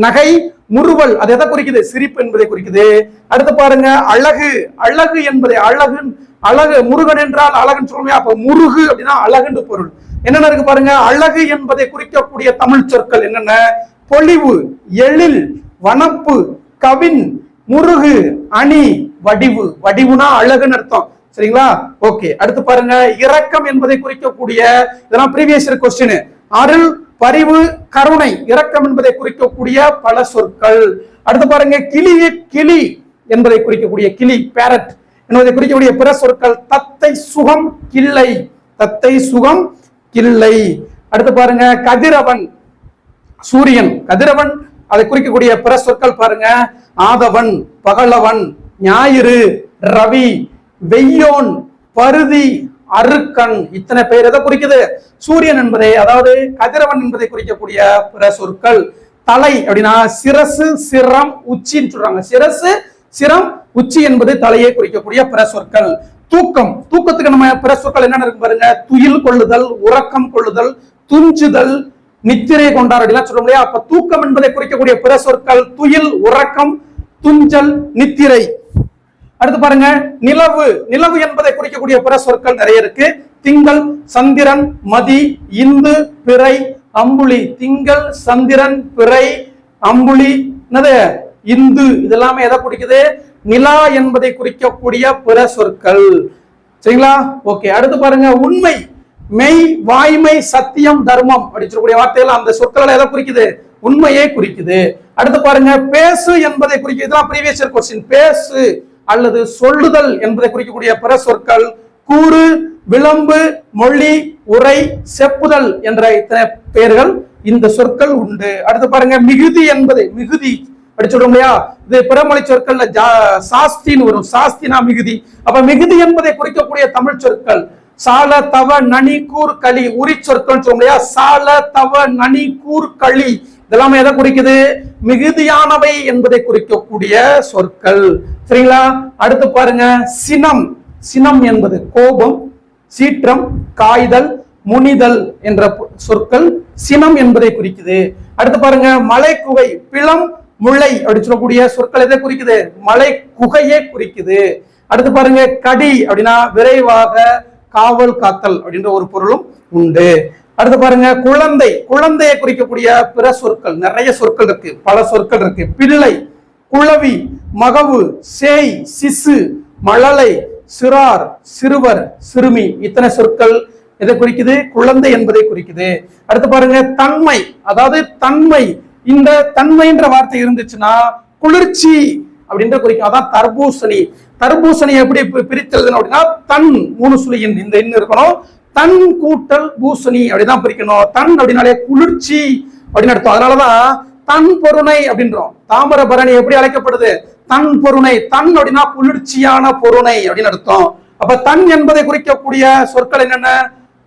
நகை, முறுவல். அது எதை குறிக்குது? சிரிப்பு என்பதை குறிக்குது. அடுத்து பாருங்க அழகு. அழகு என்பதை அழகு முருகன் என்றால் அழகுன்னு சொல்லுவோம். அப்ப முருகு அப்படின்னா அழகுன்னு பொருள். என்னென்ன இருக்கு பாருங்க. அழகு என்பதை குறிக்கக்கூடிய தமிழ் சொற்கள் என்னென்ன? பொலிவு, எழில், வனப்பு, கவின், முருகு, அணி, வடிவு. வடிவுனா அழகுன்னு அர்த்தம். சரிங்களா? ஓகே. அடுத்து பாருங்க இரக்கம் என்பதை குறிக்கக்கூடிய, இதெல்லாம் ப்ரீவியஸ் இயர் கொஸ்டின். அருள், பரிவு, கருணை. இரக்கம் என்பதை குறிக்கக்கூடிய பல சொற்கள். அடுத்து பாருங்க கிளியே, கிளி என்பதை குறிக்கக்கூடிய கிளி, பேரட் என்பதை குறிக்கக்கூடிய பிற சொற்கள். தத்தை, சுகம், கிள்ளை. தத்தை, சுகம், கிள்ளை. அடுத்து பாருங்க கதிரவன், சூரியன். கதிரவன் அதை குறிக்கக்கூடிய பிற சொற்கள் பாருங்க. ஆதவன், பகலவன், ஞாயிறு, ரவி, வெய்யோன், பருதி, அருக்கன். இத்தனை பெயர் எதை குறிக்குது? சூரியன் என்பதை, அதாவது கதிரவன் என்பதை குறிக்கக்கூடிய பிற சொற்கள். தலை அப்படின்னா சிரசு, சிரம், உச்சின்னு சொல்றாங்க. சிரசு, சிரம், உச்சி என்பது தலையை குறிக்கக்கூடிய பிற சொற்கள். தூக்கம். தூக்கத்துக்கு நம்ம பிற சொற்கள் என்னென்ன இருக்கு பாருங்க. துயில் கொள்ளுதல், உறக்கம் கொள்ளுதல், துஞ்சுதல், நித்திரை கொண்டார் அப்படிலாம் சொல்றோம் இல்லையா? அப்ப தூக்கம் என்பதை குறிக்கக்கூடிய பிற சொற்கள் துயில், உறக்கம், துஞ்சல், நித்திரை. அடுத்து பாருங்க நிலவு. நிலவு என்பதை குறிக்கக்கூடிய பிற சொற்கள் நிறைய இருக்கு. திங்கள், சந்திரன், மதி, இந்து, பிறை, அம்புலி. திங்கள், சந்திரன், பிறை, அம்புலி, என்னது இந்து. இதெல்லாமே எதை குறிக்குது? நிலா என்பதை குறிக்கக்கூடிய பிற சொற்கள். சரிங்களா? ஓகே. அடுத்து பாருங்க உண்மை, மெய், வாய்மை, சத்தியம், தர்மம் அப்படிங்கக்கூடிய வார்த்தைகள் அந்த சொற்களை எதை குறிக்குது? உண்மையை குறிக்குது. அடுத்து பாருங்க பேசு என்பதை குறிக்குது. இதெல்லாம் ப்ரீவியஸ் இயர் கொஸ்டின். பேசு அல்லது சொல்லுதல் என்பதை குறிக்கக்கூடிய பிற சொற்கள். கூறு, விளம்பு, மொழி, உரை, செப்புதல் என்ற இத்தனை பெயர்கள் இந்த சொற்கள் உண்டு. அடுத்து பாருங்க மிகுதி என்பதை, மிகுதி அப்படி சொல்றோம் இல்லையா? இது பிறமொழி சொற்கள்ல சாஸ்தின்னு வரும். சாஸ்தினா மிகுதி. அப்ப மிகுதி என்பதை குறிக்கக்கூடிய தமிழ் சொற்கள். சால, தவ, நனி, கூர், களி. உரி சொற்கள் சொல்றோம் இல்லையா? சால, தவ, நனி, கூர், களி. இதெல்லாம் எதை குறிக்குது? மிகுதியானவை என்பதை குறிக்கக்கூடிய சொற்கள். சரிங்களா? அடுத்து பாருங்க சினம். சினம் என்பது கோபம், சீற்றம், காய்தல், முனிதல் என்ற சொற்கள் சினம் என்பதை குறிக்குது. அடுத்து பாருங்க மலை குகை, பிளம், முளை அப்படி சொல்லக்கூடிய சொற்கள் எதை குறிக்குது? மலை குகையே குறிக்குது. அடுத்து பாருங்க கடி அப்படின்னா விரைவாக, காவல் காத்தல் அப்படின்ற ஒரு பொருளும் உண்டு. அடுத்து பாருங்க குழந்தை. குழந்தையை குறிக்கக்கூடிய பிற சொற்கள் நிறைய சொற்கள் இருக்கு, பல சொற்கள் இருக்கு. பிள்ளை, குளவி, மகவு, சேய், சிசு, மழலை, சிறார், சிறுவர், சிறுமி. இத்தனை சொற்கள் எதை குறிக்குது? குழந்தை என்பதை குறிக்குது. அடுத்து பாருங்க தன்மை, அதாவது தன்மை. இந்த தன்மைன்ற வார்த்தை இருந்துச்சுன்னா குளிர்ச்சி அப்படின்ற குறிக்கும். அதான் தர்பூசணி. தர்பூசணி எப்படி பிரித்தல் அப்படின்னா தன் 3 சுழியின் இந்த எண் இருக்கணும். தன் கூட்டல் பூசணி அப்படிதான் பிரிக்கணும். தன் அப்படின்னாலே குளிர்ச்சி அப்படின்னு அர்த்தம். அதனாலதான் தன் பொருணை அப்படின்றோம். தாமிரபரணி எப்படி அழைக்கப்படுது? தன் பொருணை. தன் அப்படின்னா குளிர்ச்சியான பொருணை அப்படின்னு அர்த்தம். அப்ப தன் என்பதை குறிக்கக்கூடிய சொற்கள் என்னென்ன?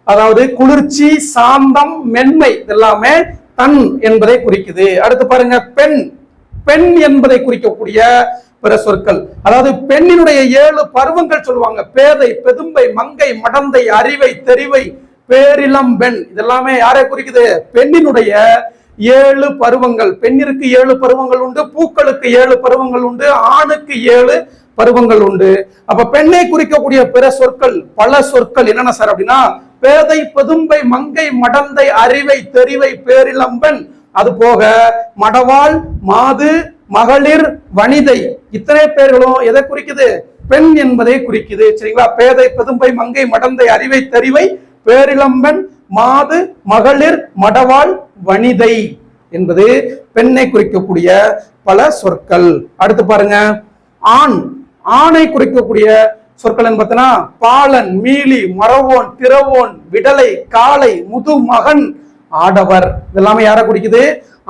அதாவது குளிர்ச்சி, சாந்தம், மென்மை இதெல்லாமே தன் என்பதை குறிக்குது. அடுத்து பாருங்க பெண். பெண் என்பதை குறிக்கக்கூடிய பிற சொற்கள், அதாவது பெண்ணினுடைய 7 பருவங்கள் சொல்லுவாங்க. பேதை, பெதும்பை, மங்கை, மடந்தை, அறிவை, தெரிவை, பேரிளம் பெண். இதெல்லாமே யாரை குறிக்குது? பெண்ணினுடைய 7 பருவங்கள். பெண்ணிற்கு 7 பருவங்கள் உண்டு, பூக்களுக்கு 7 பருவங்கள் உண்டு, ஆணுக்கு 7, பருவங்கள் உண்டு. அப்ப பெண்ணை குறிக்கக்கூடிய பிற சொற்கள் பல சொற்கள் என்னென்ன சார் அப்படின்னா பேதை, பெதும்பை, மங்கை, மடந்தை, அறிவை, தெரிவை, பேரிளம்பன், அது போக மடவாள், மாது, மகளிர், வனிதை, இத்தனை பேர்களும் எதை குறிக்குது? பெண் என்பதை குறிக்குது. சரிங்களா? பேதை, பெதும்பை, மங்கை, மடந்தை, அறிவை, தெரிவை, பேரிளம்பன், மாது, மகளிர், மடவாள், வனிதை என்பது பெண்ணை குறிக்கக்கூடிய பல சொற்கள். அடுத்து பாருங்க, ஆண். ஆணை குறிக்கக்கூடிய சொற்கள் பார்த்தீங்கன்னா பாலன், மீளி, மறவோன், திறவோன், விடலை, காளை, முது, மகன், ஆடவர். இதெல்லாமே யாரை குறிக்குது?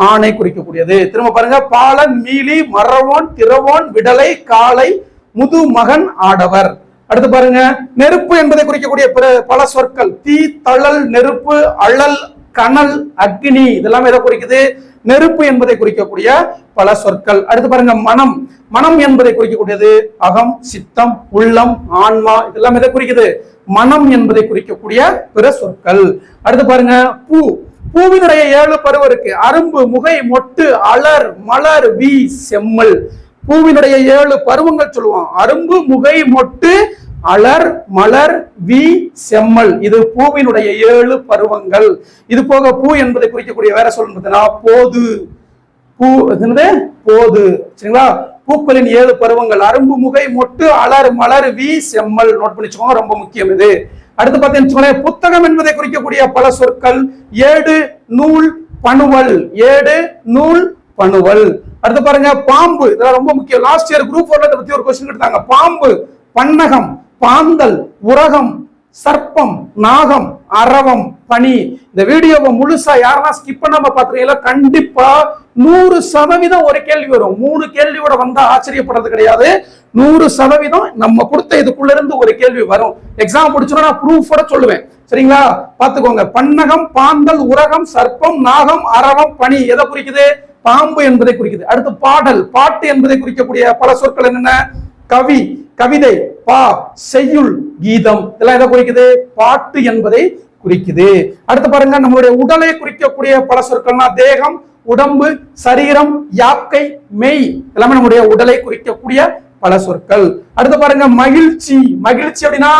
ஆணை குறிக்கக்கூடியது. திரும்ப பாருங்க, பாலன், மீளி, மறவோன், திறவோன், விடலை, காளை, முது, மகன், ஆடவர். அடுத்து பாருங்க, நெருப்பு என்பதை குறிக்கக்கூடிய பல சொற்கள் தீ, தழல், நெருப்பு, அழல், கனல், அக்னி, இதெல்லாம் எதை குறிக்குது? நெருப்பு என்பதை குறிக்கக்கூடிய பல சொற்கள். அடுத்து பாருங்க, மனம். மனம் என்பதை குறிக்கக்கூடியது அகம், சித்தம், உள்ளம், ஆன்மா, இதெல்லாம் எதை குறிக்குது? மனம் என்பதை குறிக்கக்கூடிய பிற சொற்கள். அடுத்து பாருங்க, பூ. பூவினுடைய 7 பருவம் இருக்கு. அரும்பு, முகை, மொட்டு, அலர், மலர், வி, செம்மல். பூவினுடைய 7 பருவங்கள் சொல்லுவோம். அரும்பு, முகை, மொட்டு, அலர், மலர், வி, செம்மல். இது பூவினுடைய 7 பருவங்கள். இது போக பூ என்பதை குறிக்கக்கூடிய வேற சொல்லுங்க போது. பூ போது. சரிங்களா? பூக்களின் 7 பருவங்கள் அரும்பு, முகை, மொட்டு, அலர், மலர், வி, செம்மல். நோட் பண்ணிச்சுக்கோங்க, ரொம்ப முக்கியம் இது. அடுத்து பார்த்தீங்கன்னா புத்தகம் என்பதை குறிக்கக்கூடிய பல சொற்கள் ஏடு, நூல், பணுவல். ஏடு, நூல், பணுவல். அடுத்து பாருங்க, பாம்பு. இதெல்லாம் ரொம்ப முக்கியம். லாஸ்ட் இயர் குரூப் 4 பத்தி ஒரு क्वेश्चन எடுத்தாங்க. பாம்பு, பன்னகம், பாந்தல், உரகம், சர்ப்பம், நாகம், அரவம், பனி. இந்த வீடியோவை முழுசா யாரெல்லாம் ஸ்கிப் பண்ணாம பாத்துறீங்களா கண்டிப்பா 100% ஒரு கேள்வி வரும். 3 கேள்வியோட வந்தா ஆச்சரியப்படுறது கிடையாது. 100% நம்ம கொடுத்த இதுக்குள்ள இருந்து ஒரு கேள்வி வரும். எக்ஸாம் முடிச்சோன்னா நான் ப்ரூஃபோட சொல்லுவேன். சரிங்களா? பாத்துக்கோங்க. பன்னகம், பாந்தல், உரகம், சர்ப்பம், நாகம், அரவம், பனி எதை குறிக்குது? பாம்பு என்பதை குறிக்குது. அடுத்து பாடல். பாட்டு என்பதை குறிக்கக்கூடிய பல சொற்கள் என்னென்ன? கவி, கவிதை, பா, செய்யுள், கீதம், இதெல்லாம் எதை குறிக்குது? பாட்டு என்பதை குறிக்குது. அடுத்து பாருங்க, நம்மளுடைய உடலை குறிக்கக்கூடிய பல சொற்கள்னா தேகம், உடம்பு, சரீரம், யாக்கை, மெய், எல்லாமே நம்முடைய உடலை குறிக்கக்கூடிய பல சொற்கள். அடுத்து பாருங்க, மகிழ்ச்சி. மகிழ்ச்சி அப்படின்னா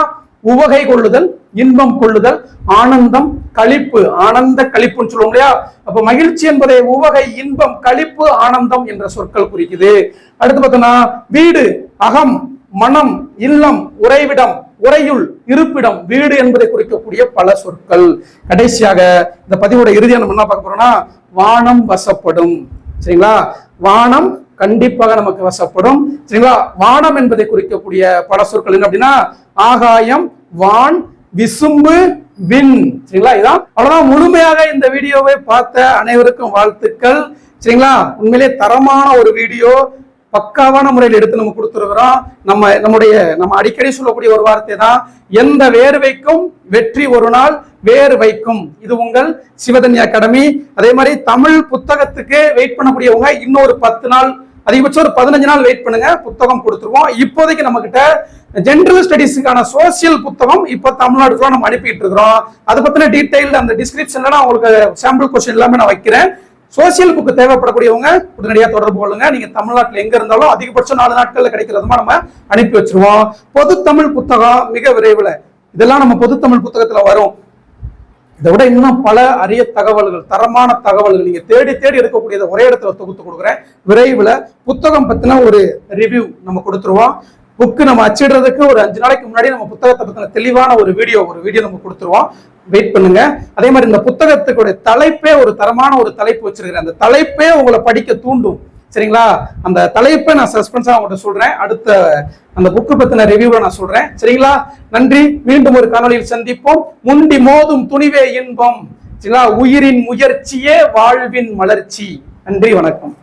உவகை கொள்ளுதல், இன்பம் கொள்ளுதல், ஆனந்தம், களிப்பு, ஆனந்த களிப்புன்னு சொல்லுவோம் இல்லையா? அப்ப மகிழ்ச்சி என்பதை உவகை, இன்பம், களிப்பு, ஆனந்தம் என்ற சொற்கள் குறிக்குது. அடுத்து பார்த்தோம்னா வீடு, அகம், மனம், இல்லம், உறைவிடம், உறையுள், இருப்பிடம், வீடு என்பதை குறிக்கக்கூடிய பல சொற்கள். கடைசியாக இந்த பதிவோட இறுதியா நம்ம என்ன பார்க்க போறோம்னா வானம் வசப்படும். சரிங்களா? வானம் கண்டிப்பாக நமக்கு வசப்படும். சரிங்களா? வானம் என்பதை குறிக்கக்கூடிய பல சொற்கள் என்ன அப்படின்னா ஆகாயம், வான், விசும்பு, விண். சரிங்களா? இதான் அவ்வளவுதான். முழுமையாக இந்த வீடியோவை பார்த்த அனைவருக்கும் வாழ்த்துக்கள். சரிங்களா? உண்மையிலே தரமான ஒரு வீடியோ, பக்காவான முறையில் எடுத்து நம்ம கொடுத்துருக்கிறோம். நம்ம அடிக்கடி சொல்லக்கூடிய ஒரு வார்த்தை தான், எந்த வேர்வைக்கும் வெற்றி ஒரு நாள் வேறு வைக்கும். இது உங்கள் சிவதன்யா அகாடமி. அதே மாதிரி தமிழ் புத்தகத்துக்கு வெயிட் பண்ணக்கூடியவங்க இன்னொரு 10 நாள், அதிகபட்சம் ஒரு 15 நாள் வெயிட் பண்ணுங்க, புத்தகம் கொடுத்துருவோம். இப்போதைக்கு நம்ம கிட்ட ஜெனரல் ஸ்டடீஸுக்கான சோசியல் புத்தகம் இப்ப தமிழ்நாடு நம்ம அனுப்பிட்டு இருக்கிறோம். அதை பத்தின டீடைல் அந்த டிஸ்கிரிப்ஷன்ல நான் உங்களுக்கு சாம்பிள் கொஸ்டின் எல்லாமே நான் வைக்கிறேன். சோசியல் புக்கு தேவைப்படக்கூடியவங்க உடனடியாக தொடர்பு கொள்ளுங்க. நீங்க தமிழ்நாட்டில் எங்க இருந்தாலும் அதிகபட்சம் 4 நாட்கள்ல கிடைக்கிறதுமா நம்ம அனுப்பி வச்சிருவோம். பொது தமிழ் புத்தகம் மிக விரைவில், இதெல்லாம் நம்ம பொது தமிழ் புத்தகத்துல வரும். இதை விட இன்னும் பல அரிய தகவல்கள், தரமான தகவல்கள் நீங்க தேடி தேடி எடுக்கக்கூடியதை ஒரே இடத்துல தொகுத்து கொடுக்குறேன். விரைவில் புத்தகம் பத்தின ஒரு ரிவ்யூ நம்ம கொடுத்துருவோம். புக்கு நம்ம அச்சிடுறதுக்கு ஒரு 5 நாளைக்கு முன்னாடி நம்ம புத்தகத்தை பத்தின தெளிவான ஒரு வீடியோ நம்ம கொடுத்துருவோம். வெயிட் பண்ணுங்க. அதே மாதிரி இந்த புத்தகத்துக்குடைய தலைப்பே ஒரு தரமான ஒரு தலைப்பு வச்சிருக்கிறேன். அந்த தலைப்பே உங்களை படிக்க தூண்டும். சரிங்களா? அந்த தலைப்பை நான் சஸ்பென்ஸா உங்கள்கிட்ட சொல்றேன். அடுத்த அந்த புக்கு பத்தின ரிவ்யூவை நான் சொல்றேன். சரிங்களா? நன்றி. மீண்டும் ஒரு காணொலியில் சந்திப்போம். முண்டி மோதும் துணிவே இன்பம். சரிங்களா? உயிரின் முயற்சியே வாழ்வின் மலர்ச்சி. நன்றி, வணக்கம்.